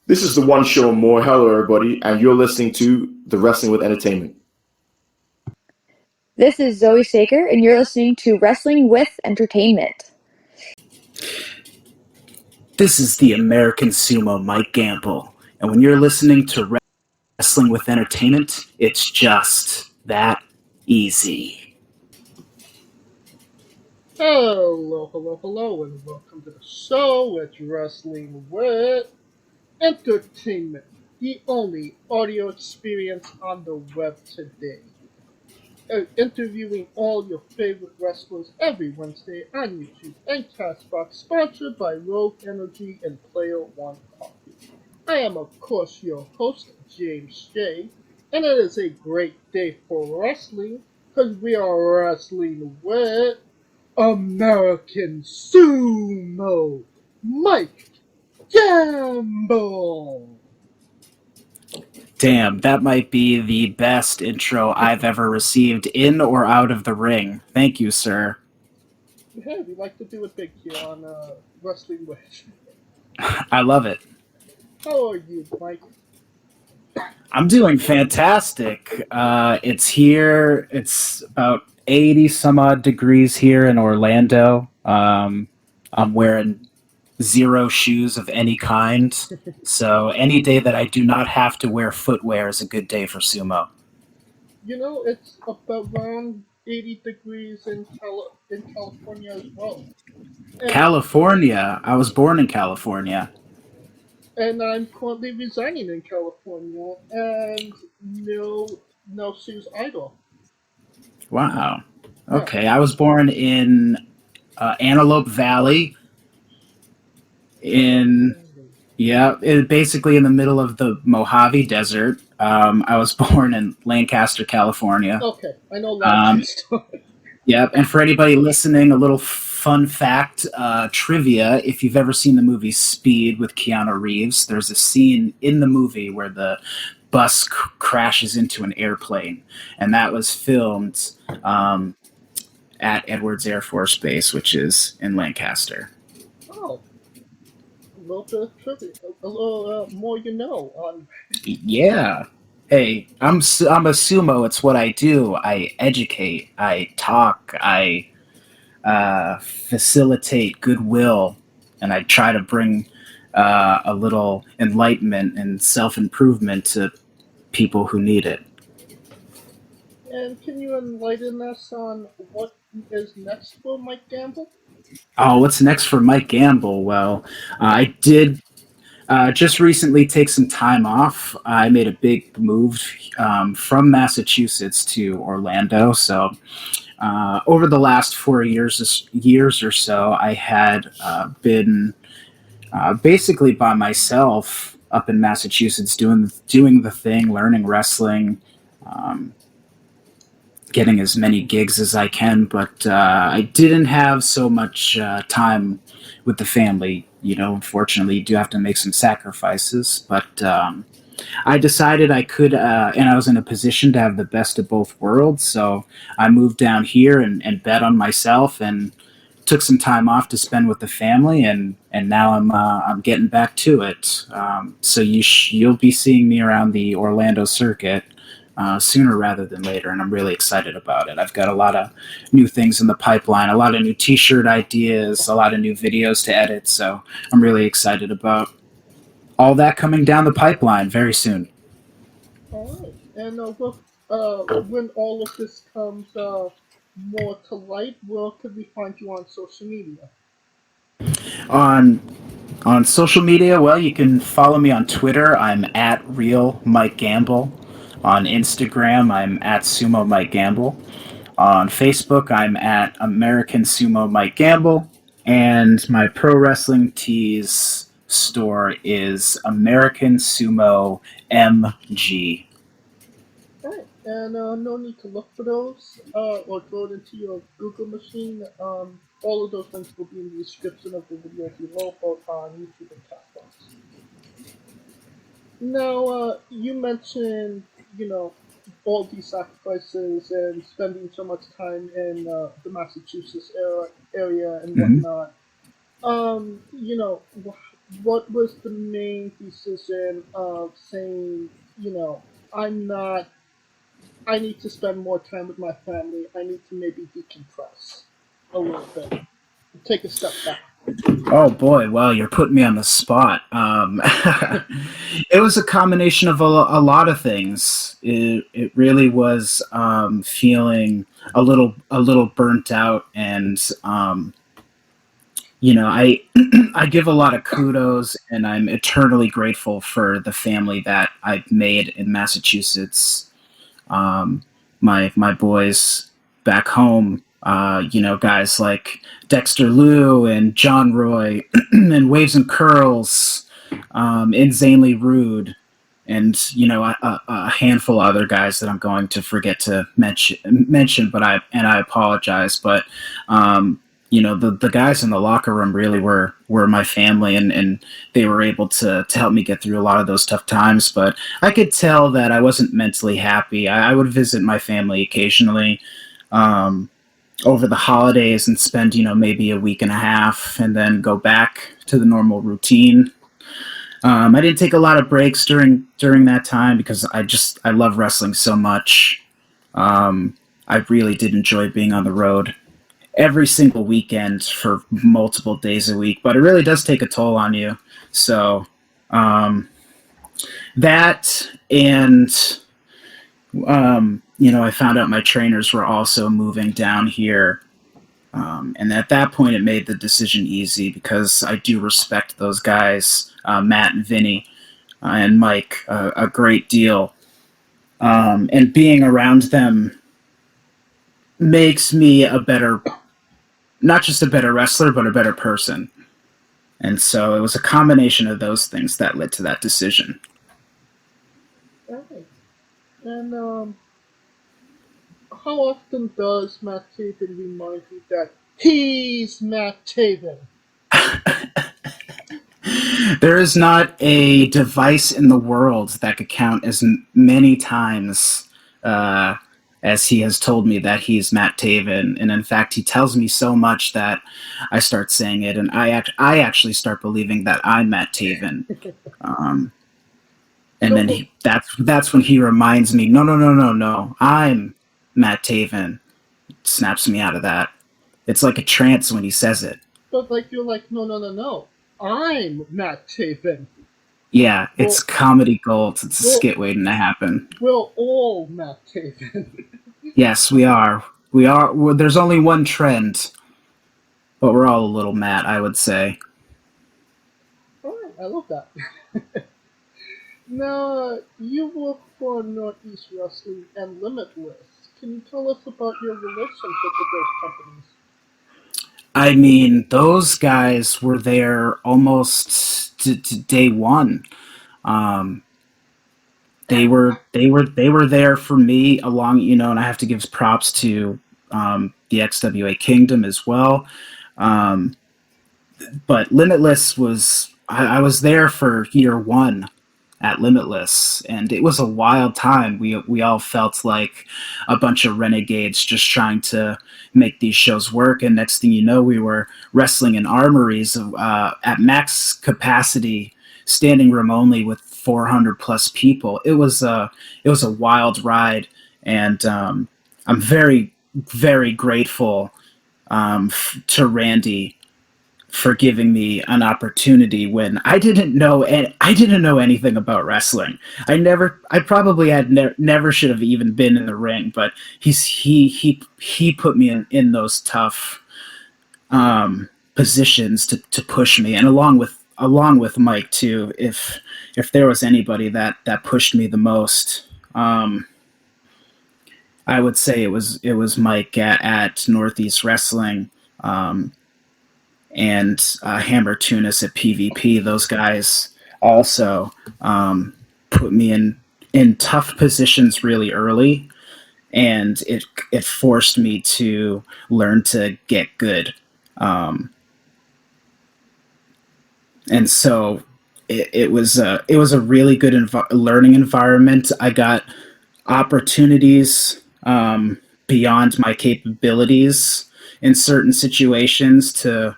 This is the one show more. Hello, everybody, and you're listening to the Wrestling with Entertainment. This is Zoe Saker, and you're listening to Wrestling with Entertainment. This is the American Sumo, Mike Gamble, and when you're listening to Wrestling with Entertainment, it's just that easy. Hello, and welcome to the show. It's Wrestling with Entertainment, the only audio experience on the web today. Interviewing all your favorite wrestlers every Wednesday on YouTube and Castbox, sponsored by Rogue Energy and Player One Coffee. I am, of course, your host, James J., and it is a great day for wrestling because we are wrestling with American Sumo, Mike Gamble. Damn, that might be the best intro I've ever received in or out of the ring. Thank you, sir. Hey, we like to do it big here on Wrestling With. I love it. How are you, Mike? I'm doing fantastic. It's here. It's about 80 some odd degrees here in Orlando. I'm wearing zero shoes of any kind. So any day that I do not have to wear footwear is a good day for sumo. You know, it's about around 80 degrees in California as well. California. I was born in California. And I'm currently resigning in California, and no shoes either. Wow. Okay, yeah. I was born in Antelope Valley. Basically in the middle of the Mojave Desert. I was born in Lancaster, California. Okay, I know Lancaster. Yep, and for anybody listening, a little fun fact, trivia, if you've ever seen the movie Speed with Keanu Reeves, there's a scene in the movie where the bus crashes into an airplane, and that was filmed at Edwards Air Force Base, which is in Lancaster. Oh, a little bit of trivia, a little more you know on. Yeah. Hey, I'm a sumo. It's what I do. I educate. I talk. I facilitate goodwill, and I try to bring a little enlightenment and self-improvement to people who need it. And can you enlighten us on what is next for Mike Gamble? Oh, what's next for Mike Gamble? Well, I did just recently take some time off. I made a big move from Massachusetts to Orlando. So over the last 4 years or so, I had been basically by myself up in Massachusetts doing the thing, learning wrestling, um, getting as many gigs as I can. But I didn't have so much time with the family. Unfortunately, you do have to make some sacrifices. But I decided I could, and I was in a position to have the best of both worlds. So I moved down here and bet on myself and took some time off to spend with the family, and now I'm getting back to it. So you'll be seeing me around the Orlando circuit sooner rather than later, and I'm really excited about it. I've got a lot of new things in the pipeline, a lot of new T-shirt ideas, a lot of new videos to edit. So I'm really excited about all that coming down the pipeline very soon. All right, and when all of this comes more to light, where could we find you on social media? On social media, well, you can follow me on Twitter. I'm at Real Mike Gamble. On Instagram, I'm at Sumo Mike Gamble. On Facebook, I'm at American Sumo Mike Gamble. And my pro wrestling tees store is American Sumo MG. All right, and no need to look for those or throw it into your Google machine. All of those links will be in the description of the video below, both on YouTube and Castbox. Now, you mentioned, you know, all these sacrifices and spending so much time in the Massachusetts area and Mm-hmm. whatnot. You know, what was the main decision of saying, you know, I'm not, I need to spend more time with my family. I need to maybe decompress a little bit, take a step back. Oh boy, well, you're putting me on the spot. It was a combination of a lot of things. It really was feeling a little burnt out, and I I give a lot of kudos, and I'm eternally grateful for the family that I've made in Massachusetts. um, my boys back home, guys like Dexter Lou and John Roy and Waves and Curls, Insanely Rude, and a handful of other guys that I'm going to forget to mention, but I apologize, but the guys in the locker room really were my family, and they were able to help me get through a lot of those tough times. But I could tell that I wasn't mentally happy. I would visit my family occasionally over the holidays and spend maybe a week and a half, and then go back to the normal routine. I didn't take a lot of breaks during that time because I love wrestling so much. I really did enjoy being on the road every single weekend for multiple days a week, but it really does take a toll on you. So that, and I found out my trainers were also moving down here. And at that point, it made the decision easy because I do respect those guys, Matt and Vinny and Mike, a great deal. And being around them makes me not just a better wrestler, but a better person. And so it was a combination of those things that led to that decision. Right. And how often does Matt Taven remind you that he's Matt Taven? There is not a device in the world that could count as many times as he has told me that he's Matt Taven. And in fact, he tells me so much that I start saying it, and I actually start believing that I'm Matt Taven. And then that's when he reminds me, no, I'm Matt Taven. Snaps me out of that. It's like a trance when he says it. But like you're like, no. I'm Matt Taven. Yeah, it's comedy gold. It's a skit waiting to happen. We're all Matt Taven. Yes, we are. There's only one trend, but we're all a little Matt, I would say. Alright, I love that. Now, you work for Northeast Wrestling and Limitless. Can you tell us about your relationship with those companies? I mean, those guys were there almost to day one. They were there for me along, and I have to give props to the XWA Kingdom as well. But Limitless I was there for year one at Limitless, and it was a wild time. We all felt like a bunch of renegades just trying to make these shows work, and next thing you know, we were wrestling in armories at max capacity, standing room only with 400 plus people. It was a wild ride, and I'm very, very grateful to Randy for giving me an opportunity when I didn't know anything about wrestling. I probably had never should have even been in the ring, but he put me in those tough positions to push me, and along with Mike too. If there was anybody that pushed me the most, I would say it was Mike at Northeast Wrestling. And Hammer Tunis at PvP. Those guys also put me in tough positions really early, and it forced me to learn to get good. And so it was a really good learning environment. I got opportunities beyond my capabilities in certain situations to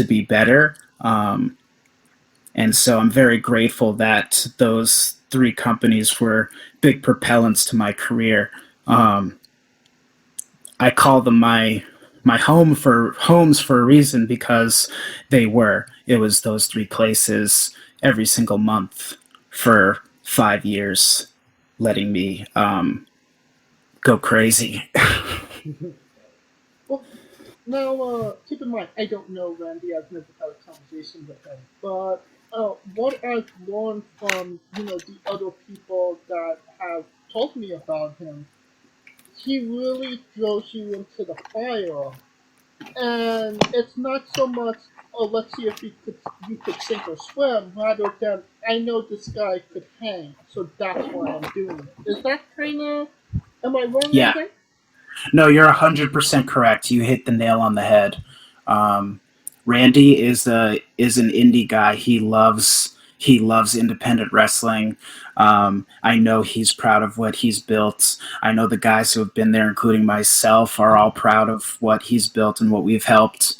be better. And so I'm very grateful that those three companies were big propellants to my career. I call them my homes for a reason, because they were. It was those three places every single month for 5 years, letting me go crazy. Well, now, keep in mind, I don't know Randy. I've never had a conversation with him. But what I've learned from the other people that have told me about him, he really throws you into the fire, and it's not so much, oh, let's see if you could sink or swim, rather than I know this guy could hang, so that's why I'm doing it. Is that kind of, am I wrong in Yeah. that? No, you're 100% correct. You hit the nail on the head. Um, Randy is an indie guy. He loves independent wrestling. I know he's proud of what he's built. I know the guys who have been there, including myself, are all proud of what he's built and what we've helped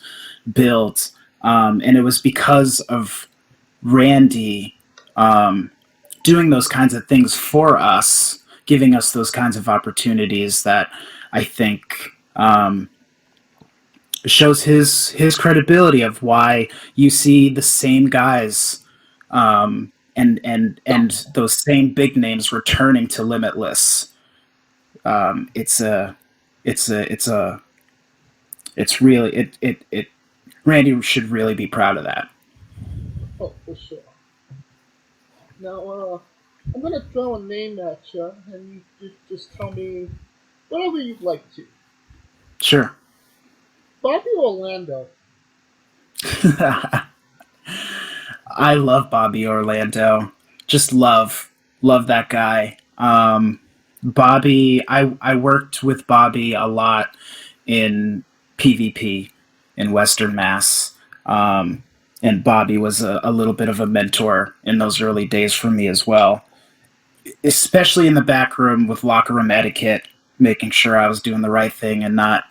build. And it was because of Randy doing those kinds of things for us, giving us those kinds of opportunities, that I think shows his credibility of why you see the same guys and those same big names returning to Limitless. It's a it's a it's a it's really it Randy should really be proud of that. Oh, for sure. Now, I'm gonna throw a name at you, and you just tell me whatever you'd like to. Sure. Bobby Orlando. I love Bobby Orlando. Just love that guy. Bobby, I worked with Bobby a lot in PvP in Western Mass. And Bobby was a little bit of a mentor in those early days for me as well, especially in the back room with locker room etiquette, making sure I was doing the right thing and not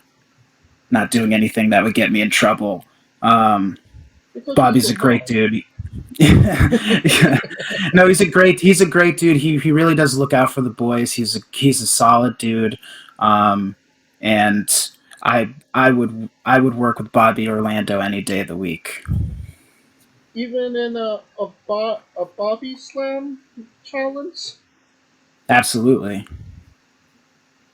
doing anything that would get me in trouble. Because he's Bobby's the a great boss. dude. No, he's a great dude. He really does look out for the boys. He's a solid dude. And I would work with Bobby Orlando any day of the week. Even in a Bobby Slam challenge? Absolutely.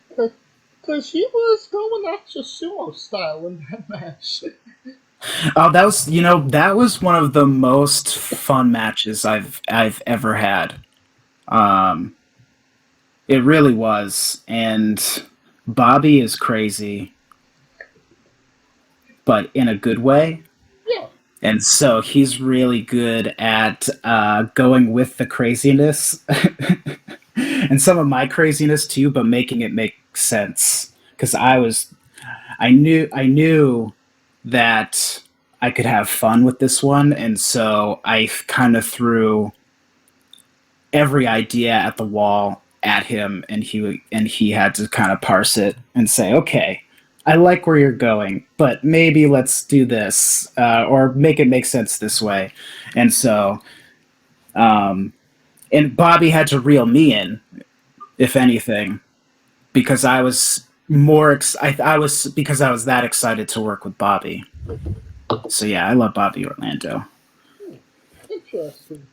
Because he was going after sumo style in that match. Oh, that was one of the most fun matches I've ever had. Um, it really was, and Bobby is crazy, but in a good way. Yeah, And so he's really good at going with the craziness and some of my craziness too, but making it make sense. Because I knew that I could have fun with this one, and so I kind of threw every idea at the wall at him, and he had to kind of parse it and say, okay, I like where you're going, but maybe let's do this, or make it make sense this way. And so um, and Bobby had to reel me in, if anything, because I was I was because I was that excited to work with Bobby. So yeah, I love Bobby Orlando. interesting.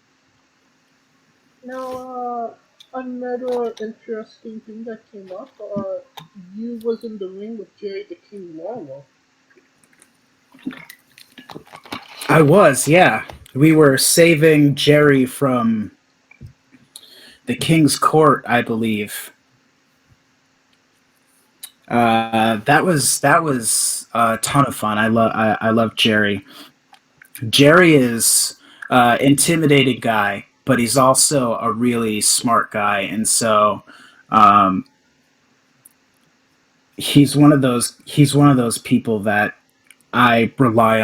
Now, another interesting thing that came up, you was in the ring with Jerry the King Lawler. I was, yeah. We were saving Jerry from the King's Court, I believe. That was a ton of fun. I love Jerry. Jerry is intimidating guy, but he's also a really smart guy, and so um, he's one of those people that I rely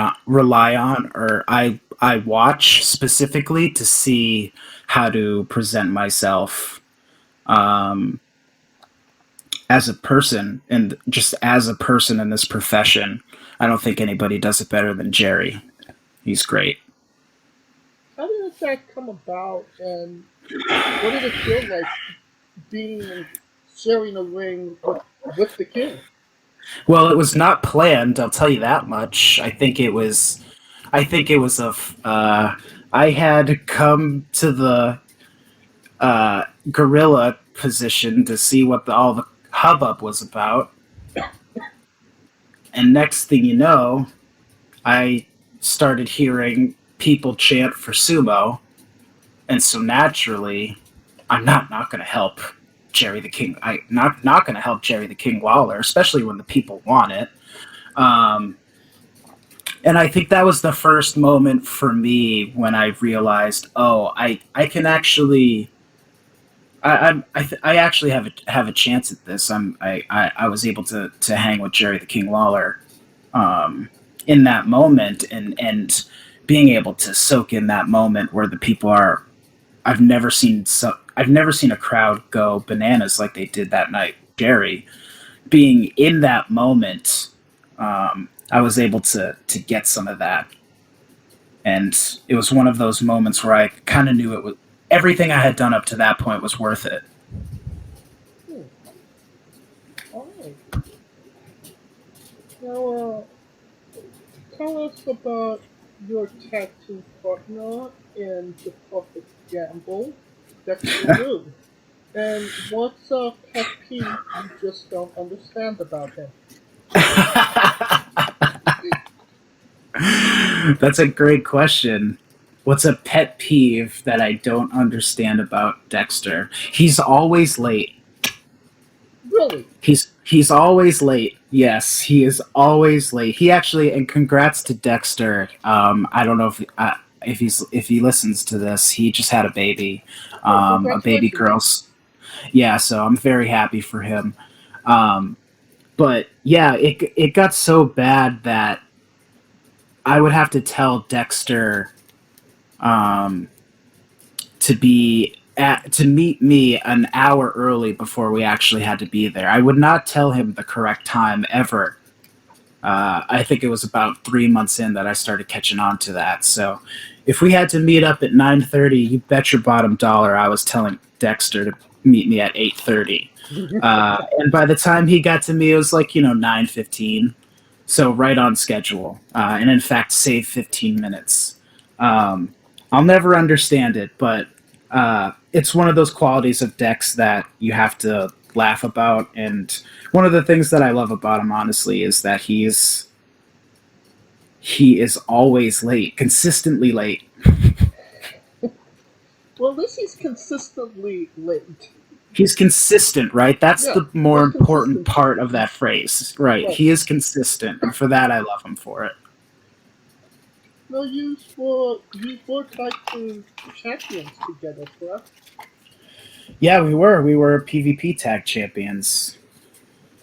on, or I watch specifically to see how to present myself um, as a person, and just as a person in this profession. I don't think anybody does it better than Jerry. He's great. did that come about, and what did it feel like being and sharing a ring with the king? Well, it was not planned. I'll tell you that much. I think it was. I think it was a. I had come to the gorilla position to see what all the hubbub was about, and next thing you know, I started hearing people chant for sumo, and so naturally, I'm not going to help Jerry the King. I not going to help Jerry the King Lawler, especially when the people want it. Um, and I think that was the first moment for me when I realized, oh, I can actually. I actually have a chance at this. I was able to hang with Jerry the King Lawler in that moment, and being able to soak in that moment where the people are. I've never seen a crowd go bananas like they did that night. Jerry, being in that moment, I was able to get some of that, and it was one of those moments where I kind of knew it was everything I had done up to that point was worth it. Hmm. All right. Now, tell us about your tattoo partner in the perfect gamble, Dexter Lou. And what's a pet peeve you just don't understand about him? That's a great question. What's a pet peeve that I don't understand about Dexter? He's always late. Really? He's always late. Yes, he is always late. He actually, and congrats to Dexter. I don't know if he listens to this. He just had a baby, Oh, a baby congratulations. girl. Yeah, so I'm very happy for him. But yeah, it got so bad that I would have to tell Dexter um, to meet me an hour early before we actually had to be there. I would not tell him the correct time ever. I think it was about 3 months in that I started catching on to that. So if we had to meet up at 9:30, you bet your bottom dollar I was telling Dexter to meet me at 8:30. And by the time he got to me, it was like 9:15. So right on schedule, and in fact, save 15 minutes. I'll never understand it, but it's one of those qualities of Dex that you have to laugh about. And one of the things that I love about him, honestly, is that he is always late, consistently late. Well, at least he's consistently late. He's consistent, right? That's Yeah, the more that's important consistency. part of that phrase, right? Right. He is consistent, and for that, I love him for it. No, you were tag team champions together, correct? Yeah, we were PvP tag champions.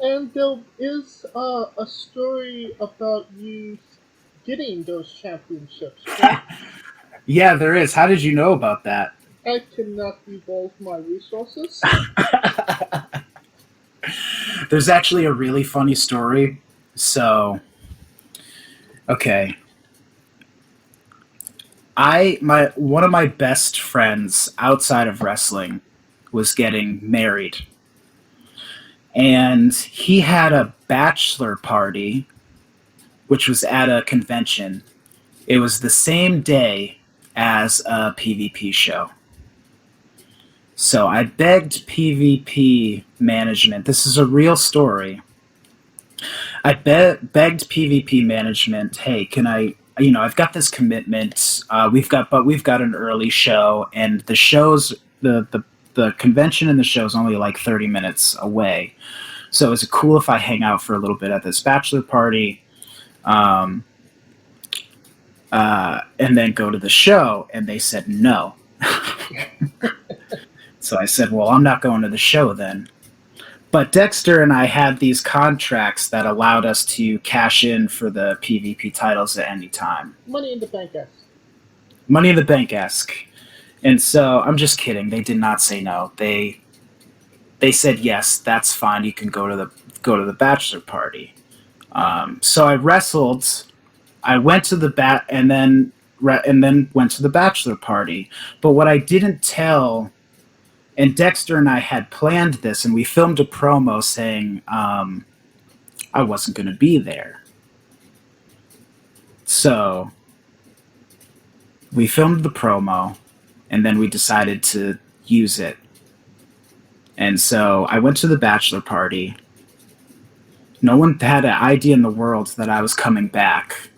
And there is a story about you getting those championships, correct? Yeah, there is. How did you know about that? I cannot divulge my resources. There's actually a really funny story. So, okay. My one of my best friends outside of wrestling was getting married. And he had a bachelor party which was at a convention. It was the same day as a PvP show. So I begged PvP management. This is a real story. I begged PvP management, hey, can I? I've got this commitment. We've got an early show, and the convention and the show is only like 30 minutes away. So is it cool if I hang out for a little bit at this bachelor party, and then go to the show? And they said no. So I said, well, I'm not going to the show then. But Dexter and I had these contracts that allowed us to cash in for the PvP titles at any time. Money in the bank-esque. Money in the Bank-esque. And so I'm just kidding. They did not say no. They said yes, that's fine. You can go to the bachelor party. So I wrestled. I went to the and then and then went to the Batchlor Party. But what I didn't tell, and Dexter and I had planned this, and we filmed a promo saying I wasn't going to be there. So we filmed the promo, and then we decided to use it. And so I went to the Batchlor Party. No one had an idea in the world that I was coming back.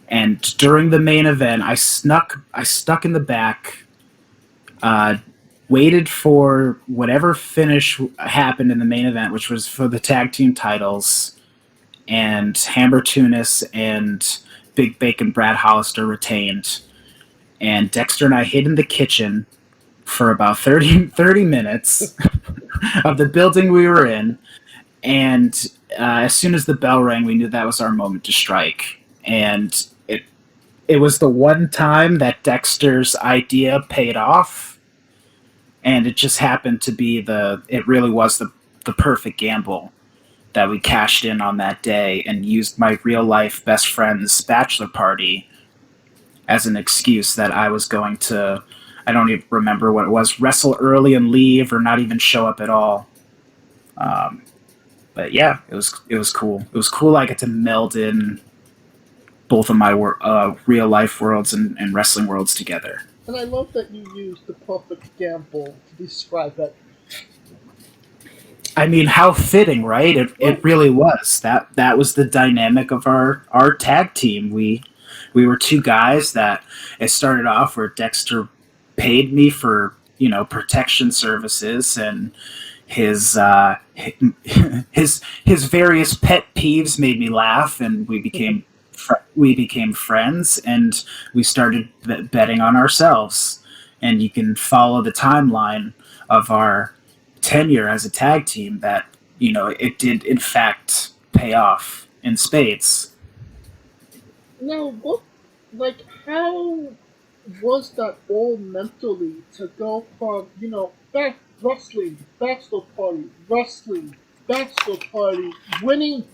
And during the main event, I stuck in the back, waited for whatever finish happened in the main event, which was for the tag team titles, and Hammer Tunis and Big Bacon Brad Hollister retained. And Dexter and I hid in the kitchen for about 30 minutes of the building we were in. And as soon as the bell rang, we knew that was our moment to strike. And it was the one time that Dexter's idea paid off. And it just happened to be it really was the perfect gamble that we cashed in on that day and used my real life best friend's Batchlor Party as an excuse that I was going to, I don't even remember what it was, wrestle early and leave or not even show up at all. But yeah, it was cool. It was cool I get to meld in both of my real life worlds and wrestling worlds together. And I love that you used the perfect gamble to describe that. I mean, how fitting, right? It really was. That was the dynamic of our tag team. We were two guys that it started off where Dexter paid me for, protection services, and his various pet peeves made me laugh, and we became friends, and we started betting on ourselves. And you can follow the timeline of our tenure as a tag team that it did in fact pay off in spades. Now, how was that all mentally to go from, wrestling, Bachelor Party, wrestling, Bachelor Party, winning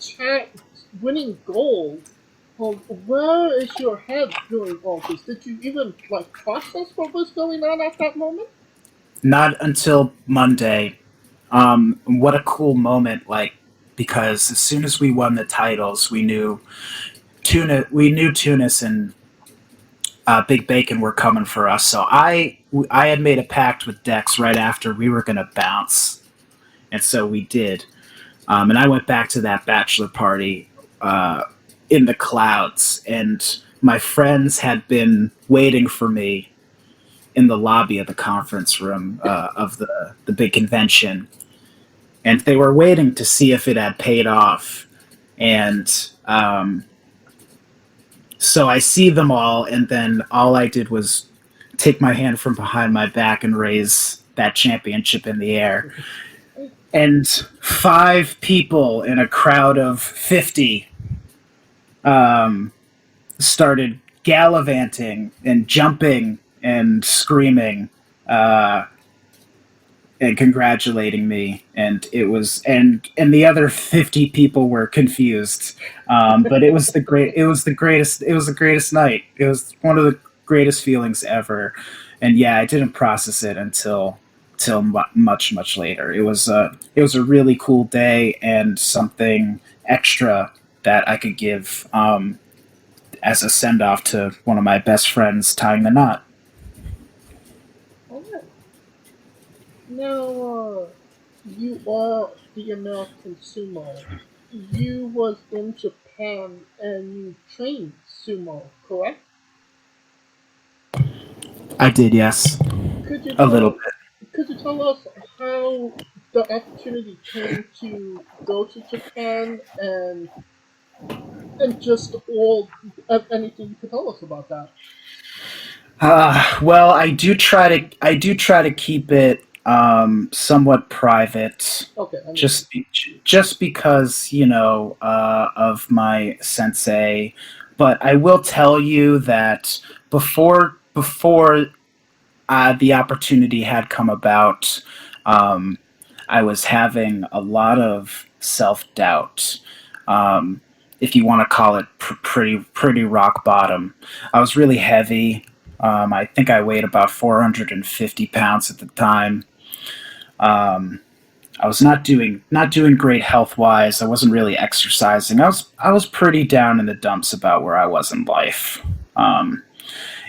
gold? Well, where is your head during all this? Did you even, process what was going on at that moment? Not until Monday. What a cool moment, because as soon as we won the titles, we knew Tunis and Big Bacon were coming for us. So I had made a pact with Dex right after we were going to bounce. And so we did. And I went back to that Batchlor Party in the clouds. And my friends had been waiting for me in the lobby of the conference room of the big convention. And they were waiting to see if it had paid off. And so I see them all, and then all I did was take my hand from behind my back and raise that championship in the air. And 5 people in a crowd of 50 started gallivanting and jumping and screaming and congratulating me, and it was and the other 50 people were confused, but it was the greatest night. It was one of the greatest feelings ever. And yeah, I didn't process it until much later. It was a really cool day and something extra that I could give as a send off to one of my best friends tying the knot. Now, you are the American Sumo. You was in Japan and you trained sumo, correct? I did, yes. A little bit. Could you tell us how the opportunity came to go to Japan and just all anything you could tell us about that? Well, I do try to keep it somewhat private. Okay. Just because of my sensei, but I will tell you that before the opportunity had come about, I was having a lot of self-doubt. if you want to call it pretty rock bottom. I was really heavy. I think I weighed about 450 pounds at the time. I was not doing great health wise. I wasn't really exercising. I was pretty down in the dumps about where I was in life,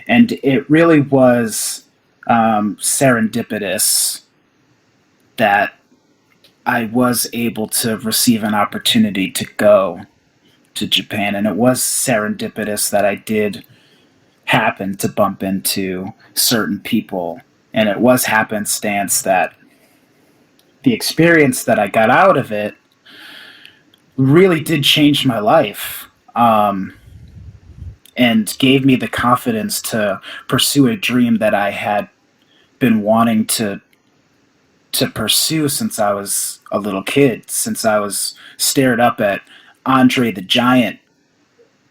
and it really was serendipitous that I was able to receive an opportunity to go to Japan, and it was serendipitous that I did happen to bump into certain people, and it was happenstance that the experience that I got out of it really did change my life, and gave me the confidence to pursue a dream that I had been wanting to pursue since I was a little kid, since I was stared up at Andre the Giant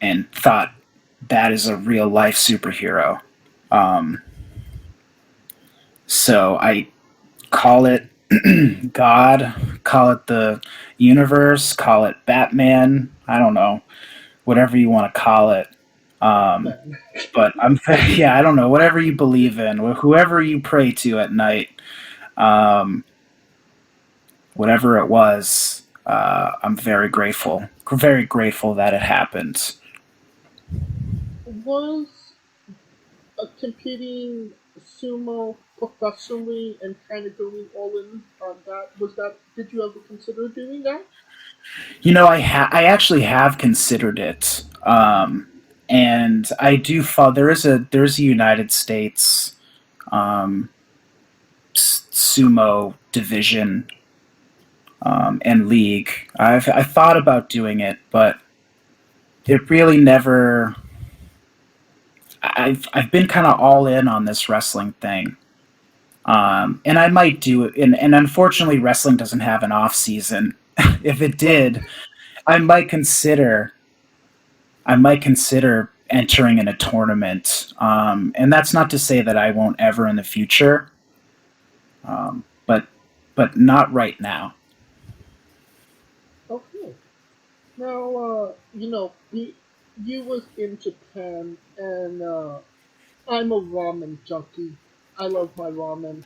and thought that is a real life superhero. Um, so I call it God, call it the universe, call it Batman. I don't know, whatever you want to call it. Um, Man. but yeah, I don't know, whatever you believe in, whoever you pray to at night, um, whatever it was, I'm very grateful that it happened. Was competing sumo professionally and kind of going all in on that, was that, did you ever consider doing that? I actually have considered it, and I do follow. There's a United States um, sumo division and league. I thought about doing it, but it really never. I've been kind of all in on this wrestling thing, and I might do it. And unfortunately, wrestling doesn't have an off season. If it did, I might consider entering in a tournament. And that's not to say that I won't ever in the future, but not right now. Okay. Now, you was in Japan, and I'm a ramen junkie. I love my ramen.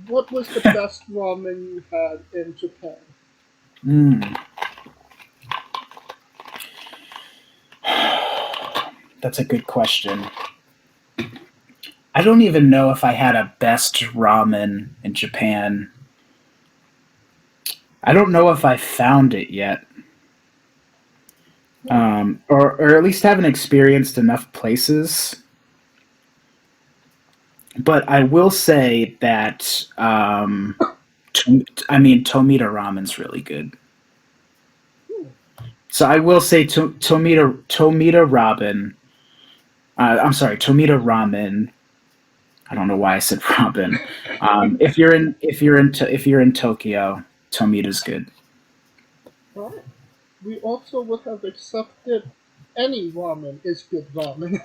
What was the best ramen you had in Japan? Mm, that's a good question. I don't even know if I had a best ramen in Japan. I don't know if I found it yet, Hmm. or at least haven't experienced enough places. But I will say that Tomita ramen's really good. Hmm. So I will say Tomita ramen. I'm sorry, Tomita ramen. I don't know why I said ramen. If you're in Tokyo, Tomita's good. Alright. We also would have accepted any ramen is good ramen.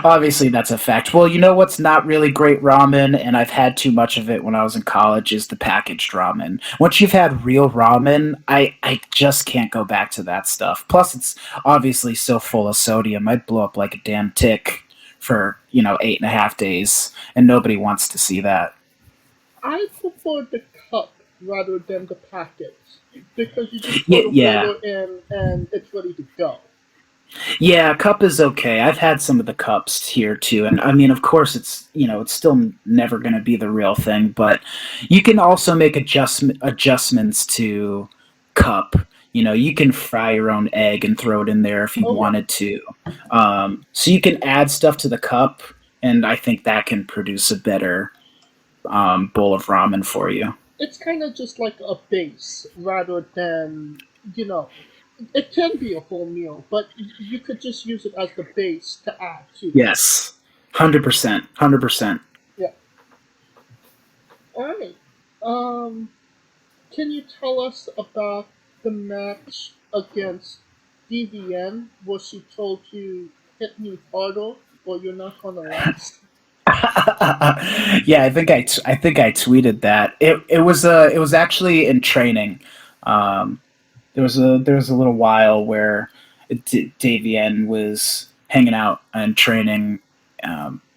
Obviously, that's a fact. Well, you know what's not really great ramen, and I've had too much of it when I was in college, is the packaged ramen. Once you've had real ramen, I just can't go back to that stuff. Plus, it's obviously so full of sodium. I'd blow up like a damn tick for, 8.5 days, and nobody wants to see that. I prefer the cup rather than the packets because you just Yeah, put a yeah. water in and it's ready to go. Yeah, cup is okay. I've had some of the cups here too, and I mean, of course, it's still never going to be the real thing, but you can also make adjustments to cup. You can fry your own egg and throw it in there if you Oh yeah, wanted to. So you can add stuff to the cup, and I think that can produce a better bowl of ramen for you. it's kind of just like a base rather than you know. It can be a whole meal, but you could just use it as the base to add to it. Yes, 100%, 100%. Yeah. All right. Um, can you tell us about the match against DVN where she told you hit me harder or you're not gonna last? Yeah, I think I tweeted that. It was actually in training. Um, there was a little while where Davian was hanging out and training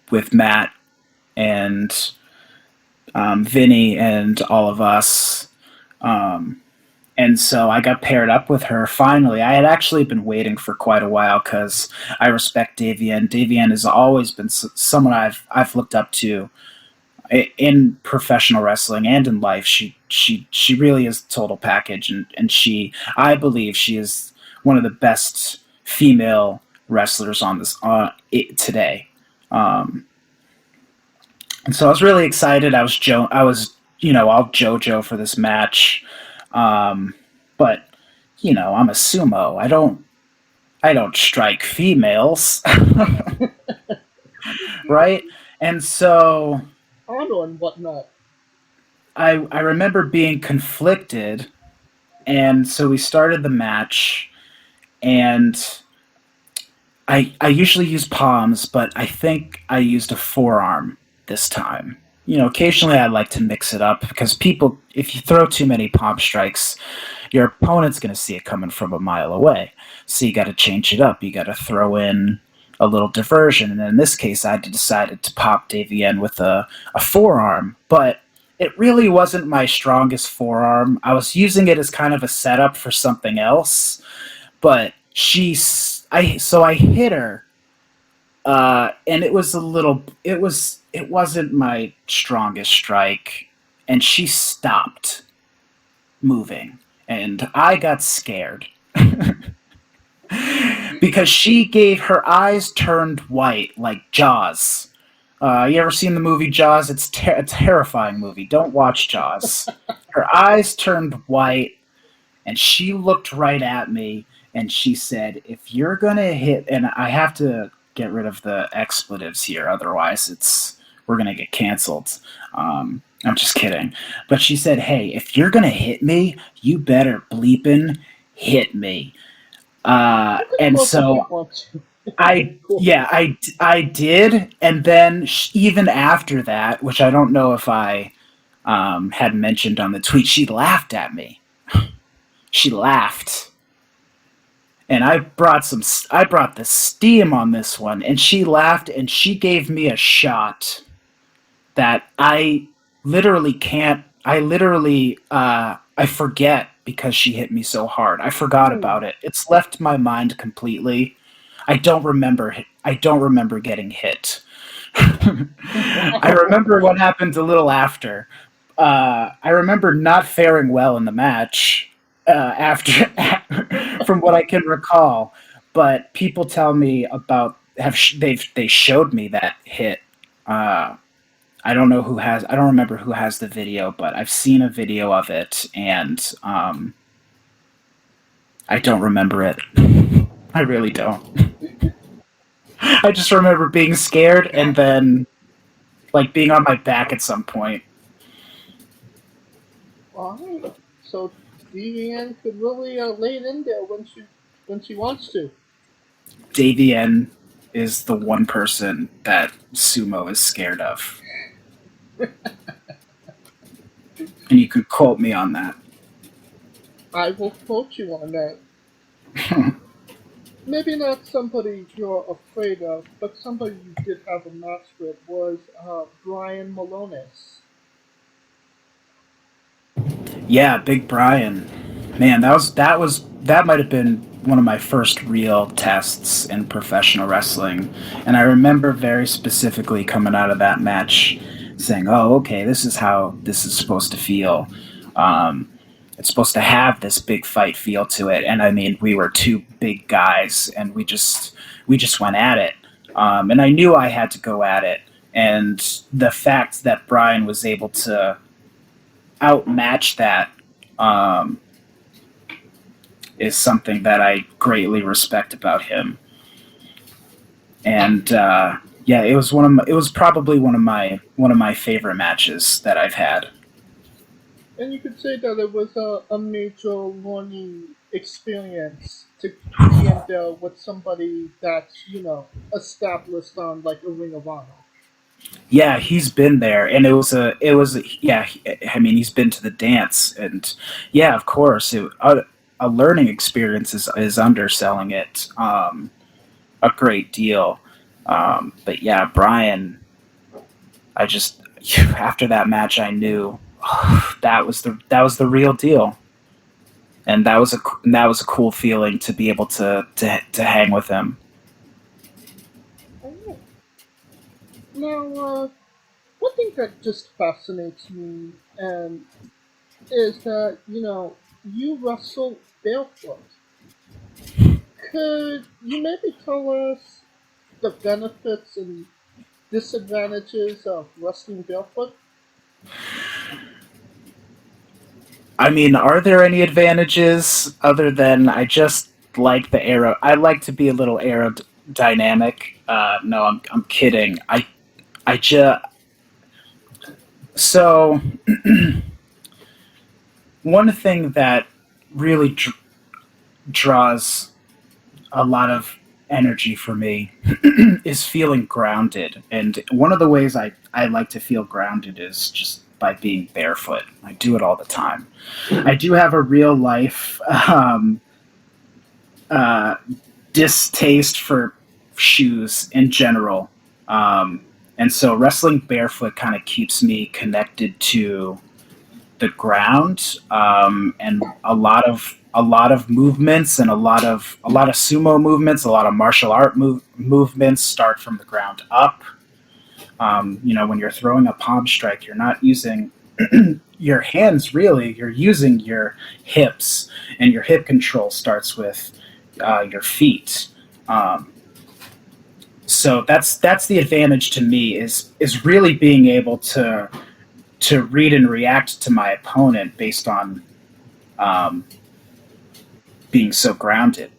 with Matt and Vinny and all of us. Um, and so I got paired up with her finally. I had actually been waiting for quite a while because I respect Davian. Davian has always been someone I've looked up to in professional wrestling and in life. She really is the total package, and I believe she is one of the best female wrestlers on this today. Um, and so I was really excited. I was all JoJo for this match, but I'm a sumo. I don't strike females, right? And so Honor and whatnot. I remember being conflicted, and so we started the match, and I usually use palms, but I think I used a forearm this time. Occasionally I like to mix it up because if you throw too many palm strikes, your opponent's going to see it coming from a mile away. So you got to change it up. You got to throw in a little diversion. And in this case, I decided to pop Davian with a forearm, but it really wasn't my strongest forearm. I was using it as kind of a setup for something else, but I hit her, and it wasn't my strongest strike, and she stopped moving, and I got scared because her eyes turned white like Jaws. You ever seen the movie Jaws? It's a terrifying movie. Don't watch Jaws. Her eyes turned white, and she looked right at me, and she said, "If you're gonna hit," and I have to get rid of the expletives here, otherwise we're gonna get canceled. I'm just kidding. But she said, "Hey, if you're gonna hit me, you better bleepin' hit me." And so I did, and then even after that, which I don't know if I had mentioned on the tweet, she laughed at me. She laughed, and I brought the steam on this one, and she laughed, and she gave me a shot that I literally can't. I forget because she hit me so hard. I forgot about it. It's left my mind completely. I don't remember getting hit. I remember what happened a little after. I remember not faring well in the match after, from what I can recall. But people tell me about they showed me that hit. I don't remember who has the video, but I've seen a video of it, and I don't remember it. I really don't. I just remember being scared and then being on my back at some point. Alright. So Deanne could really lay it in there when she wants to. Davian is the one person that sumo is scared of. And you could quote me on that. I will quote you on that. Maybe not somebody you're afraid of, but somebody you did have a match with was Brian Malonis. Yeah, Big Brian. Man, that might have been one of my first real tests in professional wrestling. And I remember very specifically coming out of that match saying, "Oh, okay, this is how this is supposed to feel. It's supposed to have this big fight feel to it." And I mean, we were two big guys, and we just went at it. And I knew I had to go at it. And the fact that Brian was able to outmatch that is something that I greatly respect about him. And it was probably one of my favorite matches that I've had. And you could say that it was a major learning experience to be in there with somebody that's, established on like a Ring of Honor. Yeah, he's been there, and yeah. I mean, he's been to the dance, and yeah, of course. a learning experience is underselling it a great deal. But yeah, Brian, I just after that match, I knew that was the real deal, and that was a cool feeling to be able to hang with him. Oh, now, one thing that just fascinates me and is that you wrestle barefoot. Could you maybe tell us the benefits and disadvantages of wrestling barefoot? I mean, are there any advantages other than I just like the aero? I like to be a little aerodynamic. No, I'm kidding. I just so one thing that really draws a lot of energy for me is feeling grounded. And one of the ways I like to feel grounded is just by being barefoot. I do it all the time. I do have a real life uh, distaste for shoes in general. And so wrestling barefoot kind of keeps me connected to the ground, and a lot of movements and a lot of sumo movements, a lot of martial art movements start from the ground up. When you're throwing a palm strike, you're not using your hands really. You're using your hips, and your hip control starts with your feet. Um, so that's the advantage to me is really being able to read and react to my opponent based on um, being so grounded.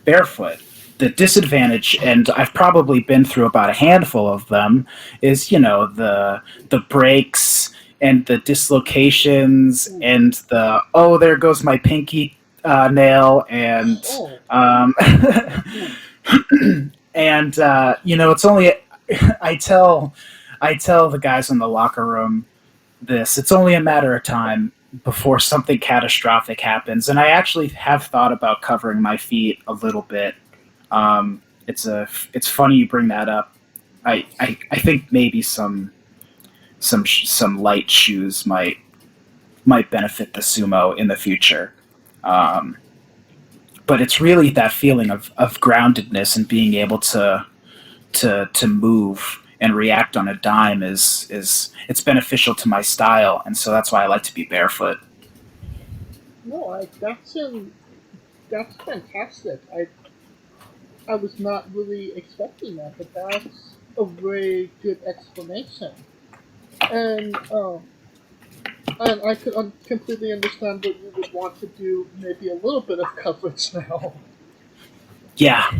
Barefoot. The disadvantage, and I've probably been through about a handful of them, is the breaks and the dislocations Ooh. and the there goes my pinky nail and Oh, um, ooh. and it's only I tell I tell the guys in the locker room this. It's only a matter of time before something catastrophic happens. And I actually have thought about covering my feet a little bit. It's funny you bring that up. I think maybe some light shoes might benefit the sumo in the future. Um, but it's really that feeling of groundedness and being able to move and react on a dime is it's beneficial to my style, and so that's why I like to be barefoot. No, that's fantastic. I was not really expecting that, but that's a very good explanation. And and I could completely understand what you would want to do. Maybe a little bit of coverage now. Yeah,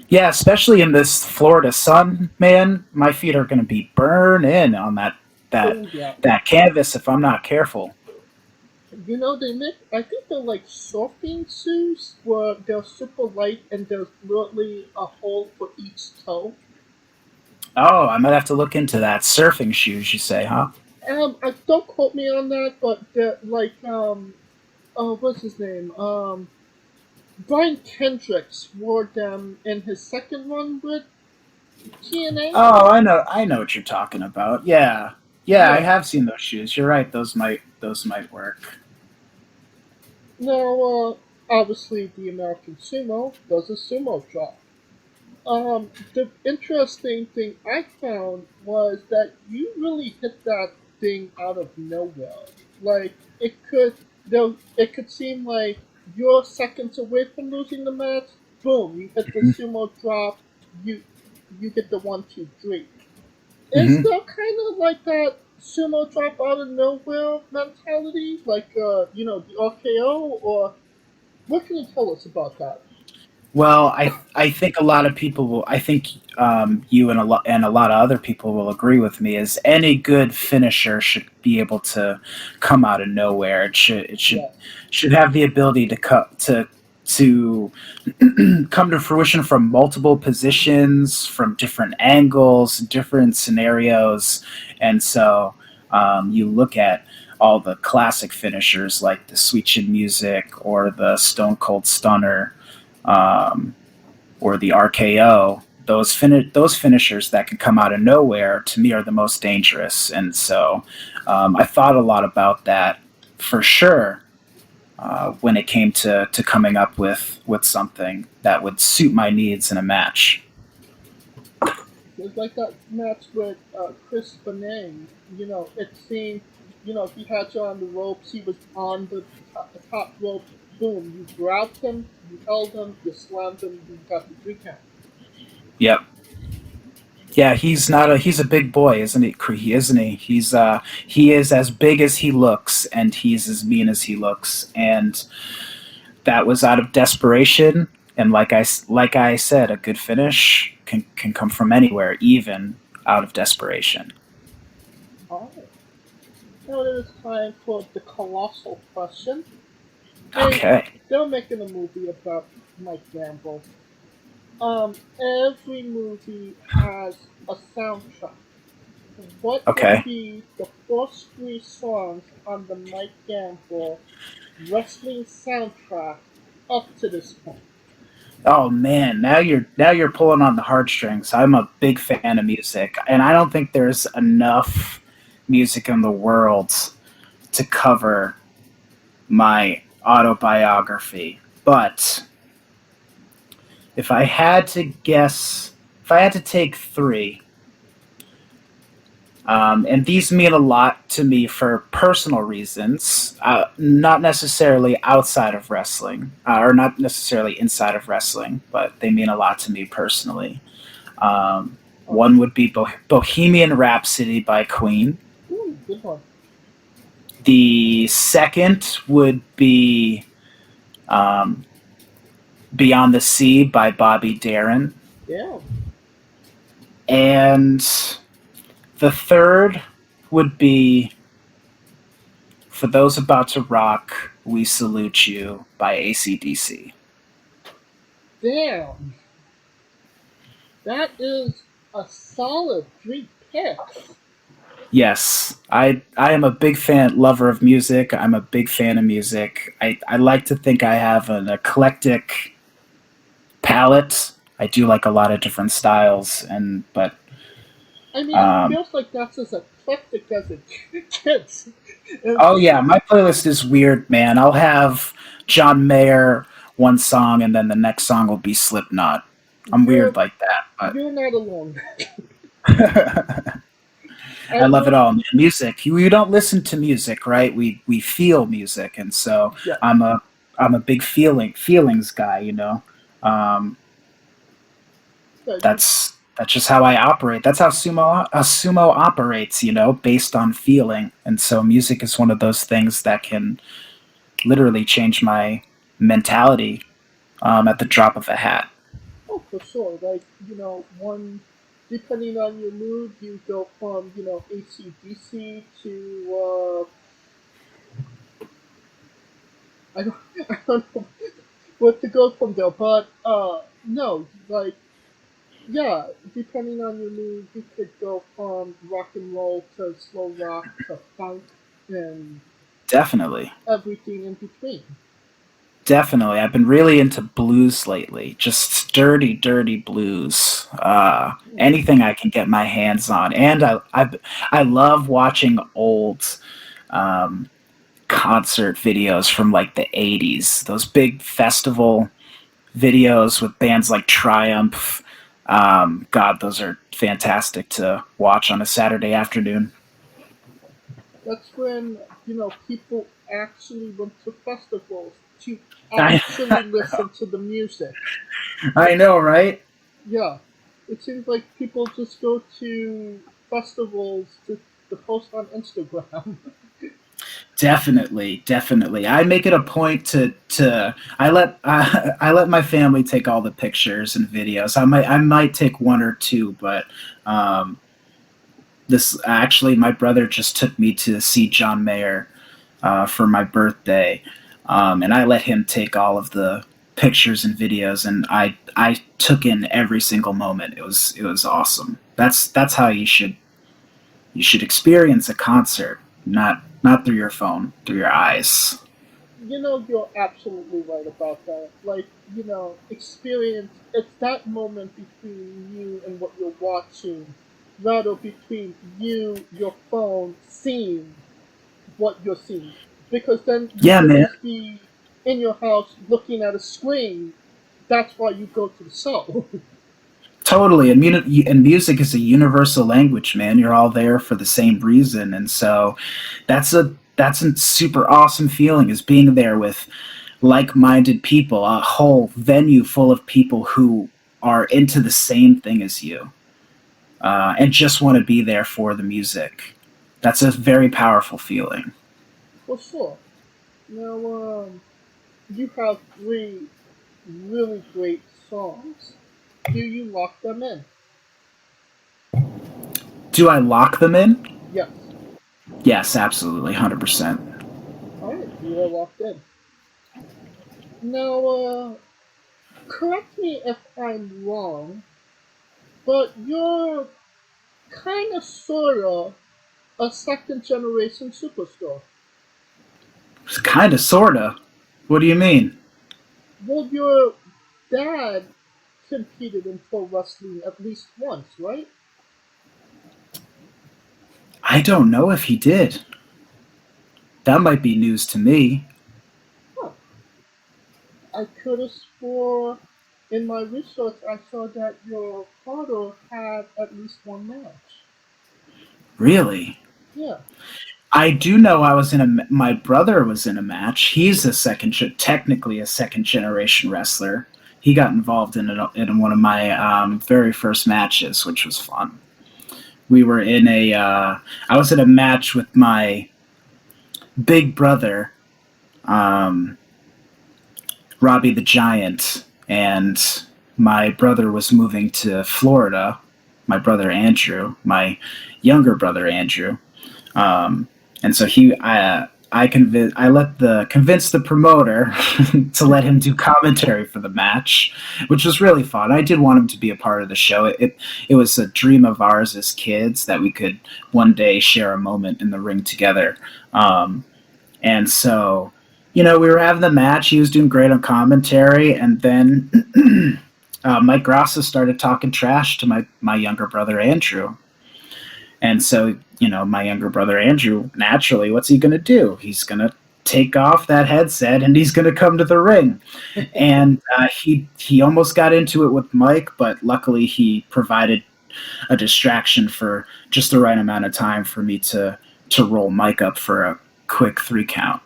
yeah, especially in this Florida sun, man. My feet are going to be burning on that Oh yeah. that canvas if I'm not careful. They make, I think they're like surfing shoes where they're super light and there's literally a hole for each toe. Oh, I might have to look into that. Surfing shoes, you say, huh? I don't quote me on that, but they're like what's his name? Brian Kendricks wore them in his second run with TNA. Oh, I know what you're talking about. Yeah, yeah, I Yeah. have seen those shoes. You're right. Those might work. Now, obviously, the American Sumo does a sumo drop. The interesting thing I found was that you really hit that thing out of nowhere. Like it could seem like you're seconds away from losing the match. Boom! You hit the Hmm. sumo drop. You you get the 1, 2, 3. Is Hmm. there kind of like that sumo drop out of nowhere mentality, like the RKO, or what can you tell us about that? Well, I think a lot of people will. I think you and a lot of other people will agree with me. Is any good finisher should be able to come out of nowhere. Yes. Should have the ability to come to fruition from multiple positions, from different angles, different scenarios, and so you look at all the classic finishers like the Sweet Chin Music or the Stone Cold Stunner, or the RKO. Those finishers that can come out of nowhere to me are the most dangerous, and so I thought a lot about that for sure when it came to coming up with something that would suit my needs in a match. It's like that match with Chris Benne. It seemed, he had you on the ropes. He was on the top rope. Boom! You grabbed him, you held him, you slammed him, you got the 3 count. Yep. Yeah, he's a big boy, isn't he? Isn't he? He is as big as he looks, and he's as mean as he looks, and that was out of desperation. And like I said, a good finish can come from anywhere, even out of desperation. All right. Now it is time for the colossal question. Okay. They're making a movie about Mike Gamble. Every movie has a soundtrack. What would Okay. be the first 3 songs on the Mike Gamble wrestling soundtrack up to this point? Oh man, now you're pulling on the heartstrings. I'm a big fan of music, and I don't think there's enough music in the world to cover my autobiography. But if I had to guess, if I had to take 3, and these mean a lot to me for personal reasons, not necessarily outside of wrestling, or not necessarily inside of wrestling, but they mean a lot to me personally. One would be Bohemian Rhapsody by Queen. Ooh, good one. The second would be um, Beyond the Sea by Bobby Darin. Yeah. And the third would be For Those About to Rock, We Salute You by AC/DC. Damn. That is a solid 3 picks. Yes, I am a big lover of music. I'm a big fan of music. I like to think I have an eclectic palette. I do like a lot of different styles, but I mean, it feels like that's as eclectic as it gets. oh yeah, my playlist is weird, man. I'll have John Mayer one song, and then the next song will be Slipknot. I'm weird like that, You're not alone. but I love it all, man. Music. You don't listen to music, right? We feel music, and so Yeah. I'm a big feelings guy. That's just how I operate. That's how sumo operates. Based on feeling, and so music is one of those things that can literally change my mentality at the drop of a hat. Oh, for sure. Like, depending on your mood, you go from, AC/DC to, I don't, I don't know what to go from there, but, no, like, yeah, depending on your mood, you could go from rock and roll to slow rock to funk and Definitely. everything in between. Definitely. I've been really into blues lately. Just dirty blues. Anything I can get my hands on. And I love watching old concert videos from like the 80s. Those big festival videos with bands like Triumph. God, those are fantastic to watch on a Saturday afternoon. That's when, people actually went to festivals to I, actually listen to the music. I know, right? Yeah. It seems like people just go to festivals to post on Instagram. Definitely. I make it a point to I let my family take all the pictures and videos. I might take one or two, but this actually my brother just took me to see John Mayer for my birthday, and I let him take all of the pictures and videos, and I took in every single moment. It was awesome. That's how you should experience a concert. not through your phone, through your eyes. You're absolutely right about that. Like, experience, it's that moment between you and what you're watching, rather between you, your phone, seeing what you're seeing. Because then you Yeah, could man. just be in your house looking at a screen. That's why you go to the show. Totally, and music is a universal language, man. You're all there for the same reason, and so that's a super awesome feeling is being there with like-minded people, a whole venue full of people who are into the same thing as you, and just want to be there for the music. That's a very powerful feeling. For sure. Now, you have three really great songs. Do you lock them in? Do I lock them in? Yes. Yes, absolutely, 100%. All right, you are locked in. Now, correct me if I'm wrong, but you're kind of, sort of, a second generation superstar. Kind of, sorta. What do you mean? Well, your dad competed in pro wrestling at least once, right? I don't know if he did. That might be news to me. Huh. I could have swore in my research I saw that your father had at least one match. Really? Yeah. I do know I was in a. My brother was in a match. He's technically a second generation wrestler. He got involved in one of my very first matches, which was fun. We were in a. I was in a match with my big brother, um, Robbie the Giant, and my brother was moving to Florida. My brother Andrew, my younger brother Andrew, and so I convinced the promoter to let him do commentary for the match, which was really fun. I did want him to be a part of the show. It was a dream of ours as kids that we could one day share a moment in the ring together. And so, we were having the match. He was doing great on commentary, and then Mike Grassa started talking trash to my younger brother Andrew. And so, my younger brother Andrew, naturally, what's he going to do? He's going to take off that headset and he's going to come to the ring. And he almost got into it with Mike, but luckily he provided a distraction for just the right amount of time for me to roll Mike up for a quick 3 count.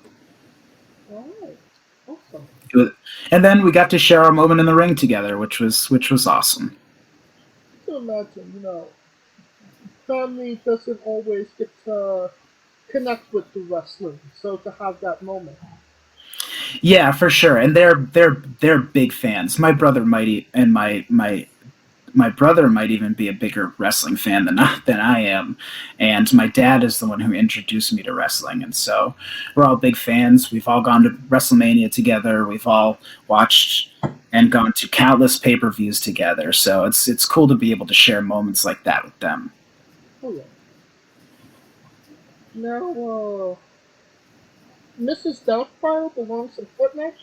All right. Awesome. And then we got to share our moment in the ring together, which was awesome. I can imagine, family doesn't always get to connect with the wrestling, so to have that moment. Yeah, for sure, and they're big fans. My brother and my brother might even be a bigger wrestling fan than I am, and my dad is the one who introduced me to wrestling, and so we're all big fans. We've all gone to WrestleMania together. We've all watched and gone to countless pay-per-views together. So it's cool to be able to share moments like that with them. Oh yeah. Now, Mrs. Doubtfire belongs in Fortnite.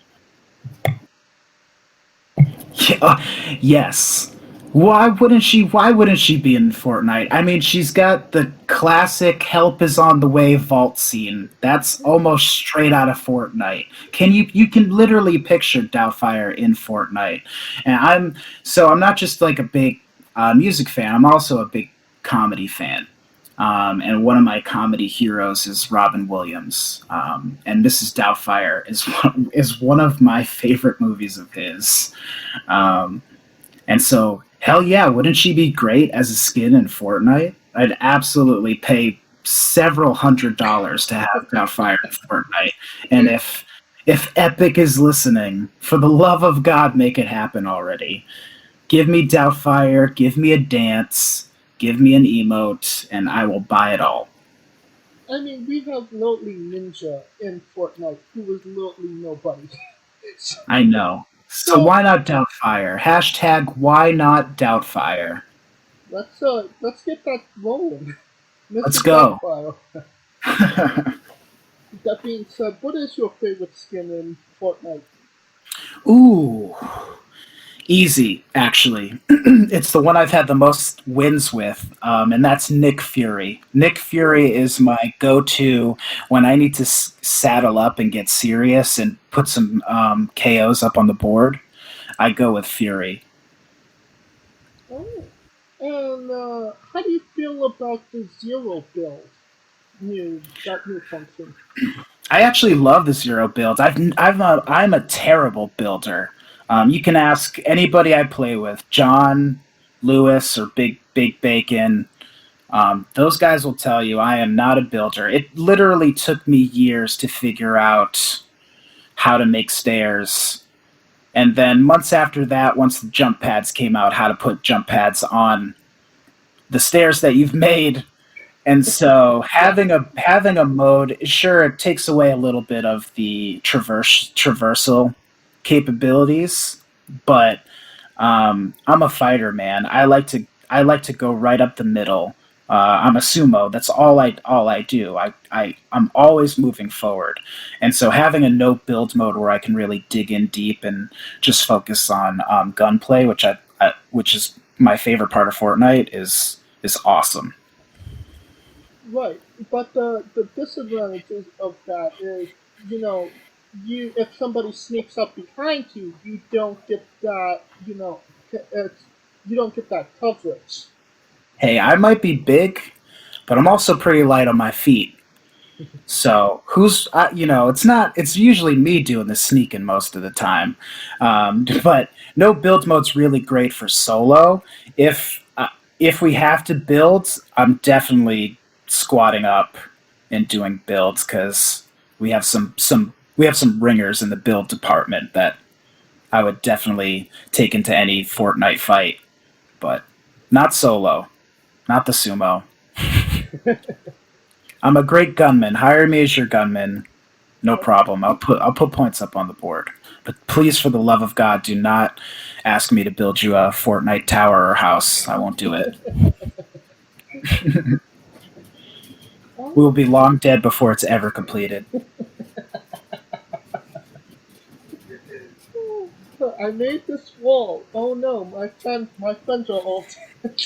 Yeah, yes. Why wouldn't she be in Fortnite? I mean, she's got the classic "Help is on the way" vault scene. That's almost straight out of Fortnite. You can literally picture Doubtfire in Fortnite. And I'm not just like a big music fan. I'm also a big comedy fan. And one of my comedy heroes is Robin Williams. And Mrs. Doubtfire is one of my favorite movies of his. And so, hell yeah, wouldn't she be great as a skin in Fortnite? I'd absolutely pay several $100s to have Doubtfire in Fortnite. And if Epic is listening, for the love of God, make it happen already. Give me Doubtfire, give me a dance, give me an emote, and I will buy it all. I mean, we have Lordly Ninja in Fortnite, who was literally nobody. I know. So So why not Doubtfire? Hashtag why not Doubtfire? let's get that rolling, Let's Mrs. go. Doubtfire. That being said, what is your favorite skin in Fortnite? Ooh, easy, actually. It's the one I've had the most wins with, and that's Nick Fury. Nick Fury is my go-to when I need to saddle up and get serious and put some KOs up on the board. I go with Fury. Oh. And how do you feel about the zero build? That new function. I actually love the zero builds. I'm a terrible builder. You can ask anybody I play with, John, Lewis, or Big Bacon. Those guys will tell you I am not a builder. It literally took me years to figure out how to make stairs. And then months after that, once the jump pads came out, how to put jump pads on the stairs that you've made. And so having a mode, sure, it takes away a little bit of the traversal capabilities, but I'm a fighter, man. I like to go right up the middle. I'm a sumo. That's all I do. I'm always moving forward, and so having a no build mode where I can really dig in deep and just focus on gunplay, which is my favorite part of Fortnite, is awesome. Right, but the disadvantages of that is, you know, if somebody sneaks up behind you, you don't get that, you don't get that coverage. Hey, I might be big, but I'm also pretty light on my feet. So it's not. It's usually me doing the sneaking most of the time. But no build mode's really great for solo. If we have to build, I'm definitely squatting up and doing builds because we have some ringers in the build department that I would definitely take into any Fortnite fight, but not solo, not the sumo. I'm a great gunman. Hire me as your gunman. No problem. I'll put points up on the board. But please, for the love of God, do not ask me to build you a Fortnite tower or house. I won't do it. We will be long dead before it's ever completed. I made this wall. Oh no, my friends are all dead.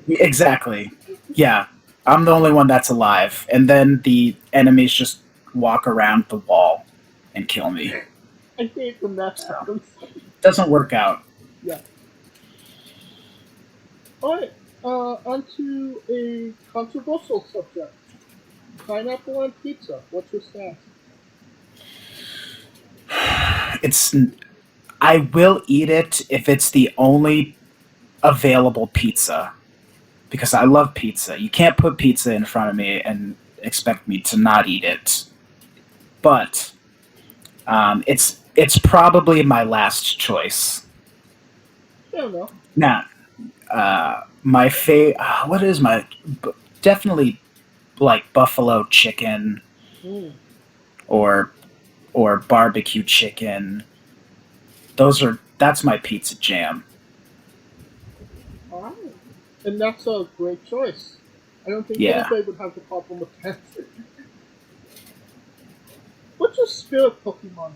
Exactly. Yeah. I'm the only one that's alive. And then the enemies just walk around the wall and kill me. I hate when that So happens. doesn't work out. Yeah. Alright, onto a controversial subject. Pineapple on pizza. What's your stance? It's I will eat it if it's the only available pizza because I love pizza. You can't put pizza in front of me and expect me to not eat it. But it's probably my last choice. Fair enough. Now, my what is my definitely like buffalo chicken Mm. or barbecue chicken. That's my pizza jam. Alright. And that's a great choice. I don't think Yeah, anybody would have a problem with that. What's your spirit Pokemon?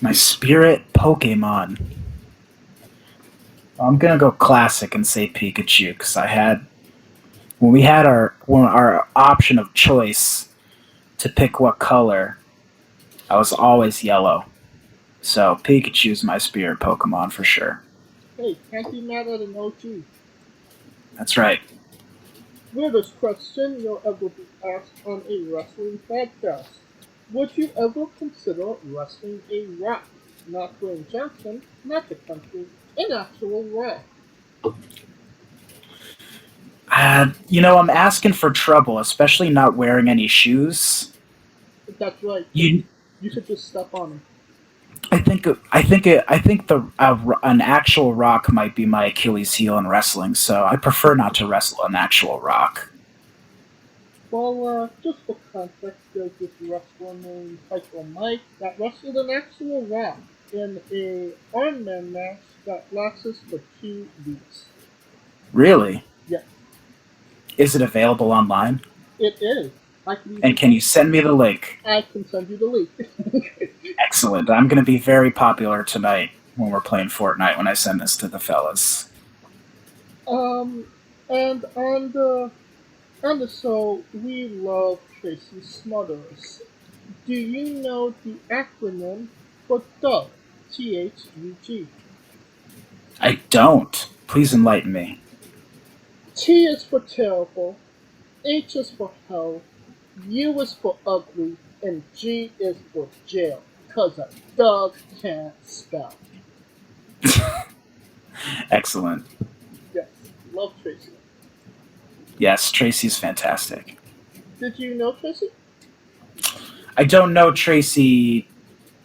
my spirit Pokemon. I'm gonna go classic and say Pikachu because I had when we had our option of choice to pick what color. I was always yellow, so Pikachu's my spirit Pokemon for sure. Hey, can't be mad at an OG. That's right. Weirdest question you'll ever be asked on a wrestling podcast. Would you ever consider wrestling a Rock? Not Dwayne Johnson, not the country, an actual Rock. I'm asking for trouble, especially not wearing any shoes. That's right. You, You should just step on him. I think an actual rock might be my Achilles heel in wrestling, so I prefer not to wrestle an actual rock. Well, just for context, there's this wrestler named Psycho Mike that wrestled an actual Rock in a Iron Man match that lasted for 2 weeks. Really? Yes, Is it available online? it is. I can And even can you send me the link? I can send you the link. Excellent. I'm going to be very popular tonight when we're playing Fortnite when I send this to the fellas. And on the show, we love Tracy Smothers. Do you know the acronym for Doug? THUG. I don't. Please enlighten me. T is for terrible, H is for hell, U is for ugly, and G is for jail. 'Cause a dog can't spell. Excellent. Yes, love Tracy. Yes, Tracy's fantastic. Did you know Tracy? I don't know Tracy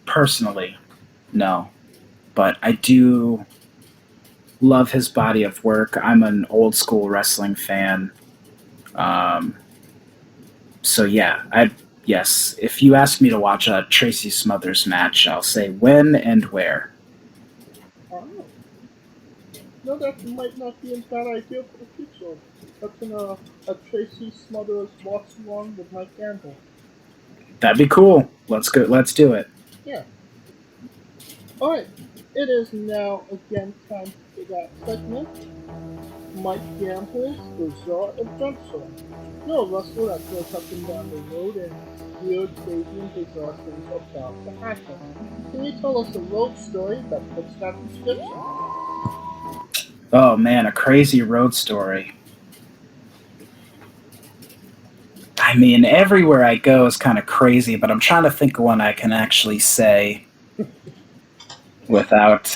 personally, no, but I do love his body of work. I'm an old school wrestling fan. Um, so yeah, yes. If you ask me to watch a Tracy Smothers match, I'll say when and where. Oh, no, that might not be a bad idea for the future. That's a Tracy Smothers watch along with Mike Gamble. That'd be cool. Let's go. Let's do it. Yeah. Alright, it is now again time for that segment. Mike Gamble's Bizarre Adventure. You're a wrestler that goes up and down the road and weird, crazy, and bizarre things are about to happen. Can you tell us a road story that fits that description? Oh man, a crazy road story. I mean, everywhere I go is kind of crazy, but I'm trying to think of one I can actually say without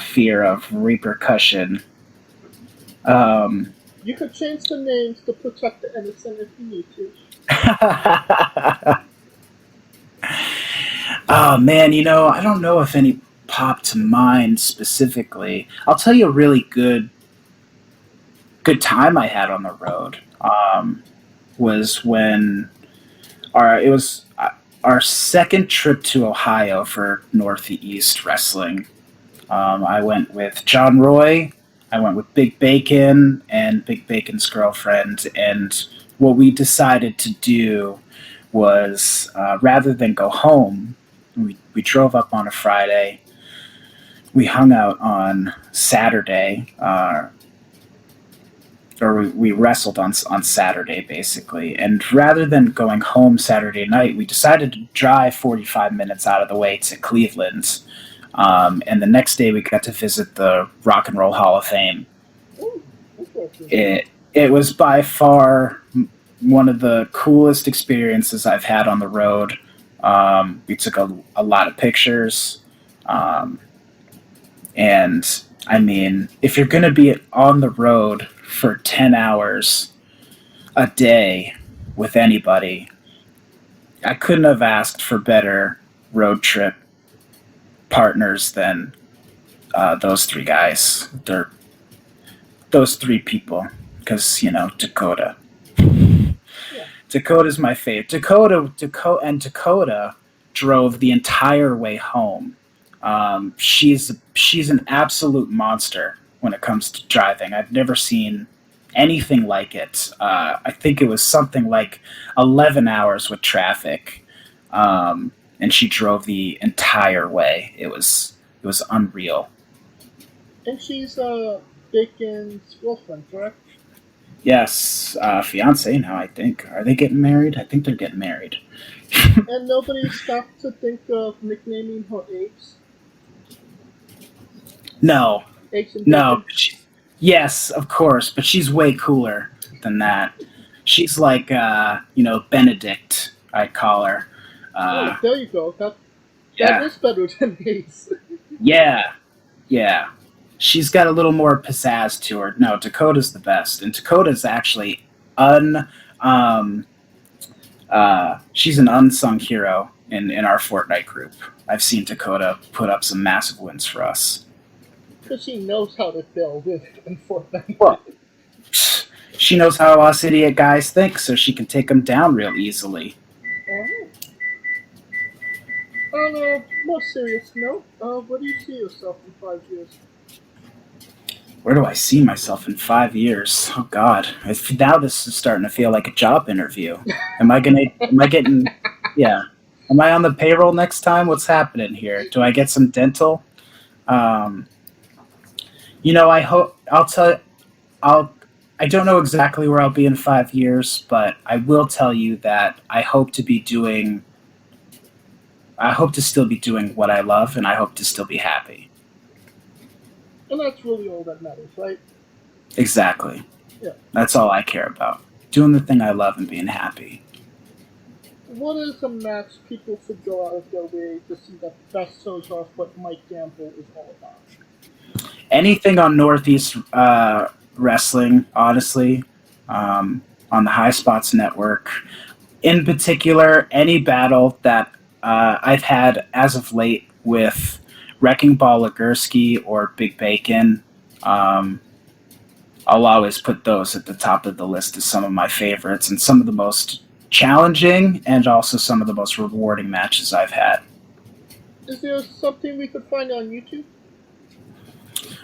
fear of repercussion. Um, You could change the names to protect the innocent if you need to. oh man, I don't know if any pop to mind specifically. I'll tell you a really good time I had on the road. Was when it was our second trip to Ohio for Northeast Wrestling. I went with John Roy. I went with Big Bacon and Big Bacon's girlfriend. And what we decided to do was rather than go home, we drove up on a Friday. We hung out on Saturday, or we wrestled on Saturday, basically. And rather than going home Saturday night, we decided to drive 45 minutes out of the way to Cleveland. And the next day, we got to visit the Rock and Roll Hall of Fame. Ooh, interesting. It was by far one of the coolest experiences I've had on the road. We took a lot of pictures. And I mean, if you're going to be on the road for 10 hours a day with anybody, I couldn't have asked for better road trip partners than those three guys. They're those three people, because Dakota. Yeah. Dakota's my favorite. Dakota drove the entire way home. She's an absolute monster when it comes to driving. I've never seen anything like it. I think it was something like 11 hours with traffic, and she drove the entire way. It was unreal. And she's Bacon's girlfriend, correct? Yes, fiance now. I think. Are they getting married? I think they're getting married. And nobody stopped to think of nicknaming her eggs? No, Eggs and no. bacon? Yes, of course, but she's way cooler than that. She's like, Benedict, I call her. Oh, there you go. That Yeah, is better than eggs. yeah, yeah. She's got a little more pizzazz to her. No, Dakota's the best, and Dakota's actually un. She's an unsung hero in our Fortnite group. I've seen Dakota put up some massive wins for us. Because she knows how to build in Fortnite. Well, she knows how us idiot guys think, so she can take them down real easily. Alright. On a more serious note, where do you see yourself in 5 years? Where do I see myself in 5 years? Oh God! Now this is starting to feel like a job interview. Am I gonna? Am I getting? Yeah. Am I on the payroll next time? What's happening here? Do I get some dental? Um, I hope. I'll tell. I'll. I don't know exactly where I'll be in 5 years, but I will tell you that I hope to be doing. I hope to still be doing what I love, and I hope to still be happy. And that's really all that matters, right? Exactly. Yeah. That's all I care about. Doing the thing I love and being happy. What is a match people should go out of their way to see that best shows off what Mike Gamble is all about? Anything on Northeast Wrestling, honestly, on the High Spots Network. In particular, any battle that I've had as of late with Wrecking Ball Ligursky or Big Bacon, I'll always put those at the top of the list as some of my favorites and some of the most challenging and also some of the most rewarding matches I've had. Is there something we could find on YouTube?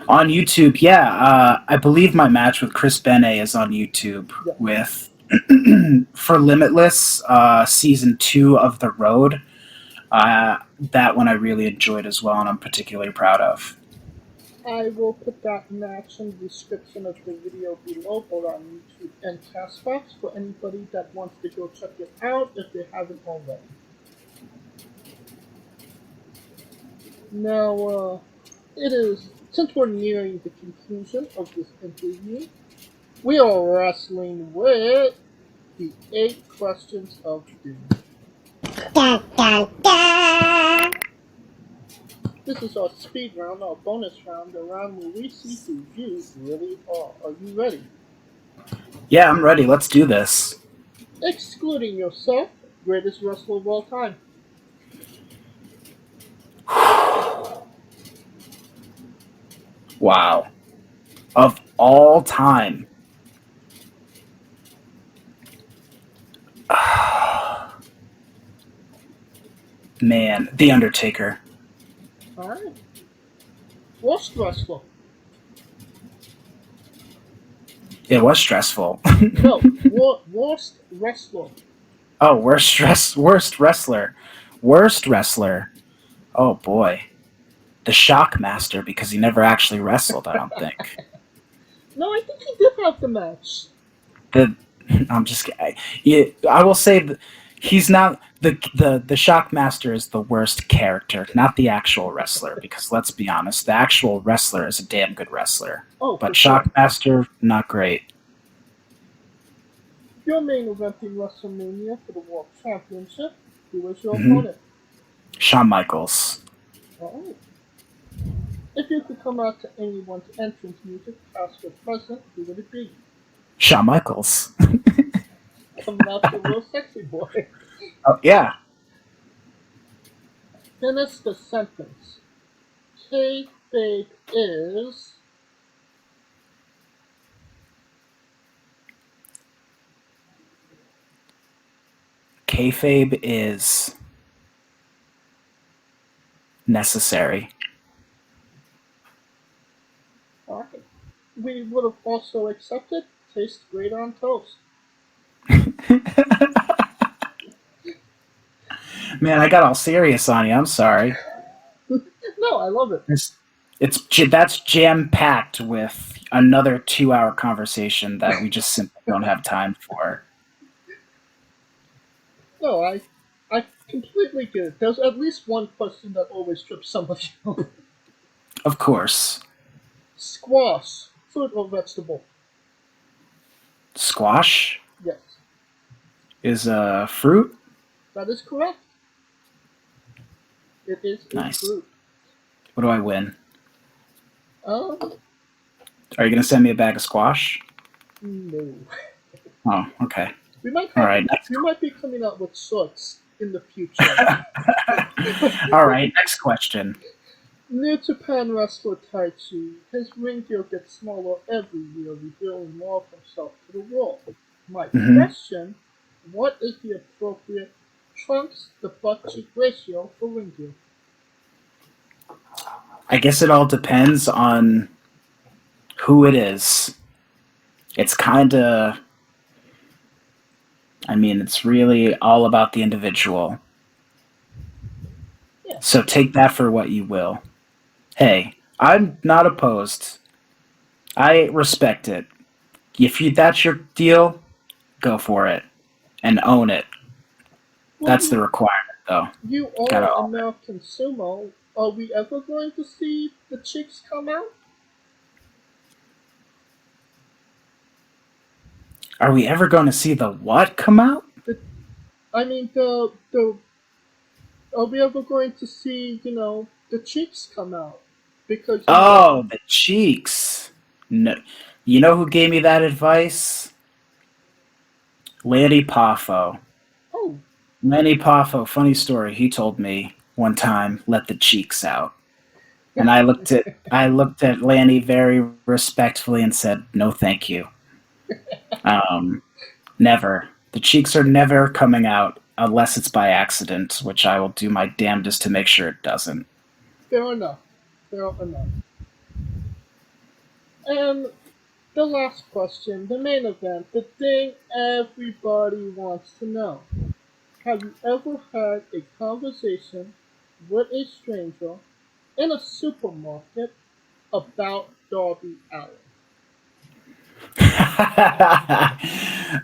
On YouTube, yeah. I believe my match with Chris Benne is on YouTube Yeah. with for Limitless, season 2 of The Road. That one I really enjoyed as well, and I'm particularly proud of. I will put that match in the description of the video below, both on YouTube and Castbox, for anybody that wants to go check it out if they haven't already. Now, since we're nearing the conclusion of this interview, we are wrestling with the 8 questions of doom. Dun, dun, dun. This is our speed round, our bonus round, the round where we see who you really are. Are you ready? Yeah, I'm ready. Let's do this. Excluding yourself, greatest wrestler of all time. Wow. Of all time. Man, The Undertaker. Alright. Worst wrestler. It was stressful. No, worst wrestler. Oh, worst wrestler. Worst wrestler. Oh boy. The Shockmaster, because he never actually wrestled, I don't think. No, I think he did have the match. I'm just I will say that he's not the Shockmaster is the worst character, not the actual wrestler, because let's be honest, the actual wrestler is a damn good wrestler. Oh, But for sure. Shockmaster, not great. Your main event in WrestleMania for the World Championship. Who was your Mhm. opponent? Shawn Michaels. Alright. If you could come out to anyone's entrance music, past or present, who would it be? Shawn Michaels. Coming out to Real Sexy Boy. Oh, yeah. Finish the sentence. Kayfabe is... Kayfabe is necessary. Alright. We would have also accepted taste great on toast. Man, I got all serious on you. I'm sorry. No, I love it. That's jam packed with another 2-hour conversation that we just simply don't have time for. No, I completely get it. There's at least one question that always trips somebody up. Of course, Squash. Fruit or vegetable? squash Yes. is a fruit. That is correct. It is a Nice. fruit. What do I win? Um, Are you gonna send me a bag of squash? no. Oh, okay. We might All have, right. we might be coming out with shorts in the future. All right. Next question. New Japan wrestler Taichi, his ring gear gets smaller every year, revealing more of himself to the world. My question, what is the appropriate trunks to butt cheek ratio for ring gear? I guess it all depends on who it is. It's kind of, I mean, it's really all about the individual. Yeah. So take that for what you will. Hey, I'm not opposed. I respect it. If that's your deal, go for it and own it. Well, That's the requirement, though. you Gotta are own it. American Sumo. Are we ever going to see the chicks come out? Are we ever going to see the what come out? The, I mean, the are we ever going to see, the cheeks come out? Because, Oh, the cheeks. No, you know who gave me that advice? Lanny Poffo. oh, Lanny Poffo, funny story. He told me one time, "Let the cheeks out," and I looked at Lanny very respectfully and said, "No, thank you. Um, never. The cheeks are never coming out unless it's by accident, which I will do my damnedest to make sure it doesn't." fair enough. Fair enough. And the last question, the main event, the thing everybody wants to know. Have you ever had a conversation with a stranger in a supermarket about Darby Allin?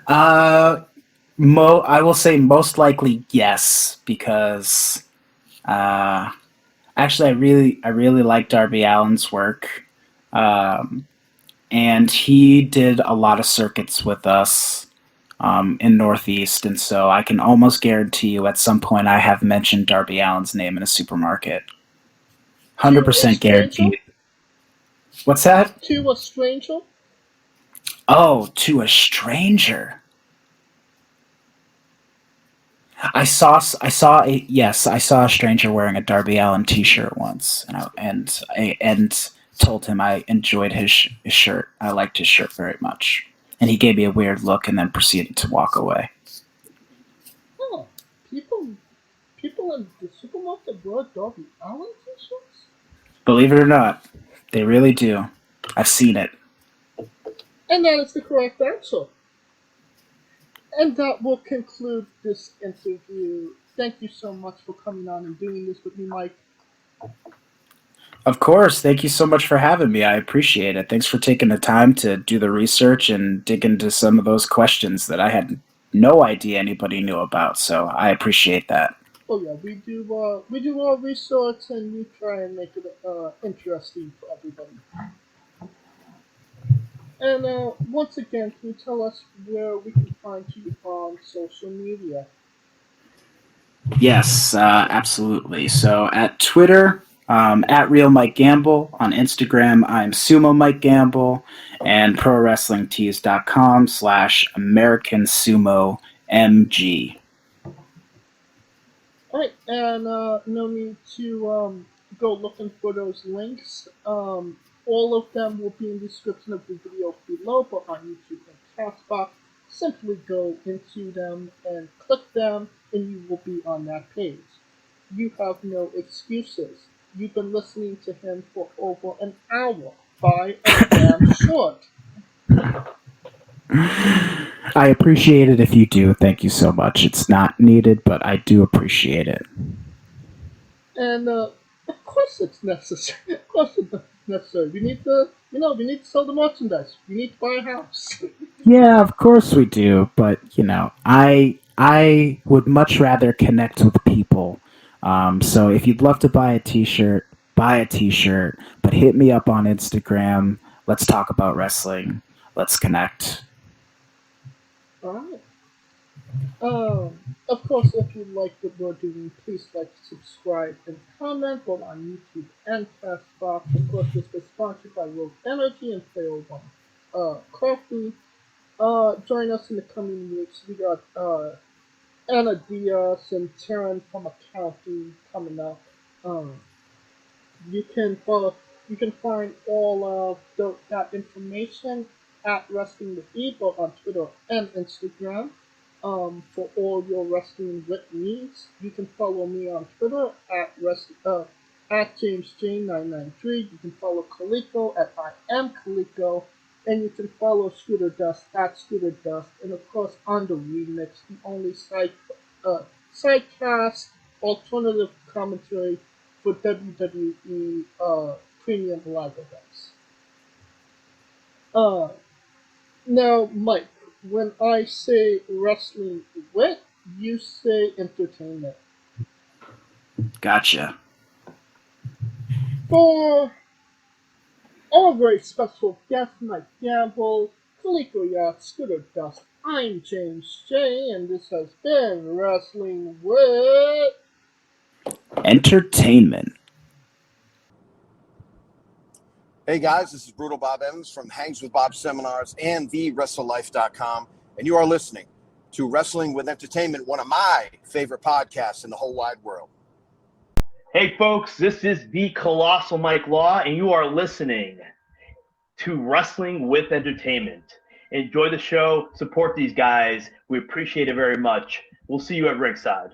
uh, I will say most likely yes, because uh, actually I really like Darby Allin's work, um, and he did a lot of circuits with us in Northeast, and so I can almost guarantee you at some point I have mentioned Darby Allin's name in a supermarket. hundred To a percent stranger? guaranteed. What's that? To a stranger? Oh, to a stranger. I saw a stranger wearing a Darby Allin T-shirt once, and told him I enjoyed his shirt. I liked his shirt very much, and he gave me a weird look and then proceeded to walk away. Huh. People people in the supermarket wear Darby Allin t-shirts? Believe it or not, they really do. I've seen it. And that is the correct answer. And that will conclude this interview. Thank you so much for coming on and doing this with me, Mike. Of course, thank you so much for having me. I appreciate it. Thanks for taking the time to do the research and dig into some of those questions that I had no idea anybody knew about. So I appreciate that. Oh yeah, we do our research and we try and make it interesting for everybody. And once again, can you tell us where we can find you on social media? Yes, absolutely. So at Twitter, at Real Mike Gamble. On Instagram, I'm Sumo Mike Gamble. And ProWrestlingTees.com/American Sumo MG. Alright, and no need to go looking for those links. All of them will be in the description of the video below, but on YouTube and Castbox. Simply go into them and click them, and you will be on that page. You have no excuses. You've been listening to him for over an hour. By a damn short. I appreciate it if you do. Thank you so much. It's not needed, but I do appreciate it. And of course it's necessary. Of course it's necessary. We need to sell the merchandise. We need to buy a house. Yeah, of course we do, but I would much rather connect with people. So if you'd love to buy a T-shirt. But hit me up on Instagram. Let's talk about wrestling. Let's connect. Alright. Of course, if you like what we're doing, please like, subscribe, and comment both on YouTube and Castbox. Of course, this was sponsored by Rogue Energy and Player One. Coffee. Join us in the coming weeks. We got Anna Diaz and Taryn from accounting coming up. Um, you can follow, you can find all of that information at Wrestling with Ebo on Twitter and Instagram. For all your wrestling with needs, you can follow me on Twitter at at JamesJ993. You can follow Kaliko at I am Kaliko. And you can follow Scooter Dust at Scooter Dust. And of course, on the Remix, the only sidecast alternative commentary for WWE premium live events. Uh, Now, Mike, when I say wrestling wit, you say entertainment. Gotcha. For our very special guest, Mike Gamble, Kaliko Yacht, Scooter Dust, I'm James J, and this has been Wrestling Wit. Entertainment. Hey guys, this is Brutal Bob Evans from Hangs with Bob Seminars and TheWrestleLife.com, and you are listening to Wrestling with Entertainment, one of my favorite podcasts in the whole wide world. Hey folks, this is the Colossal Mike Law, and you are listening to Wrestling with Entertainment. Enjoy the show, support these guys. We appreciate it very much. We'll see you at ringside.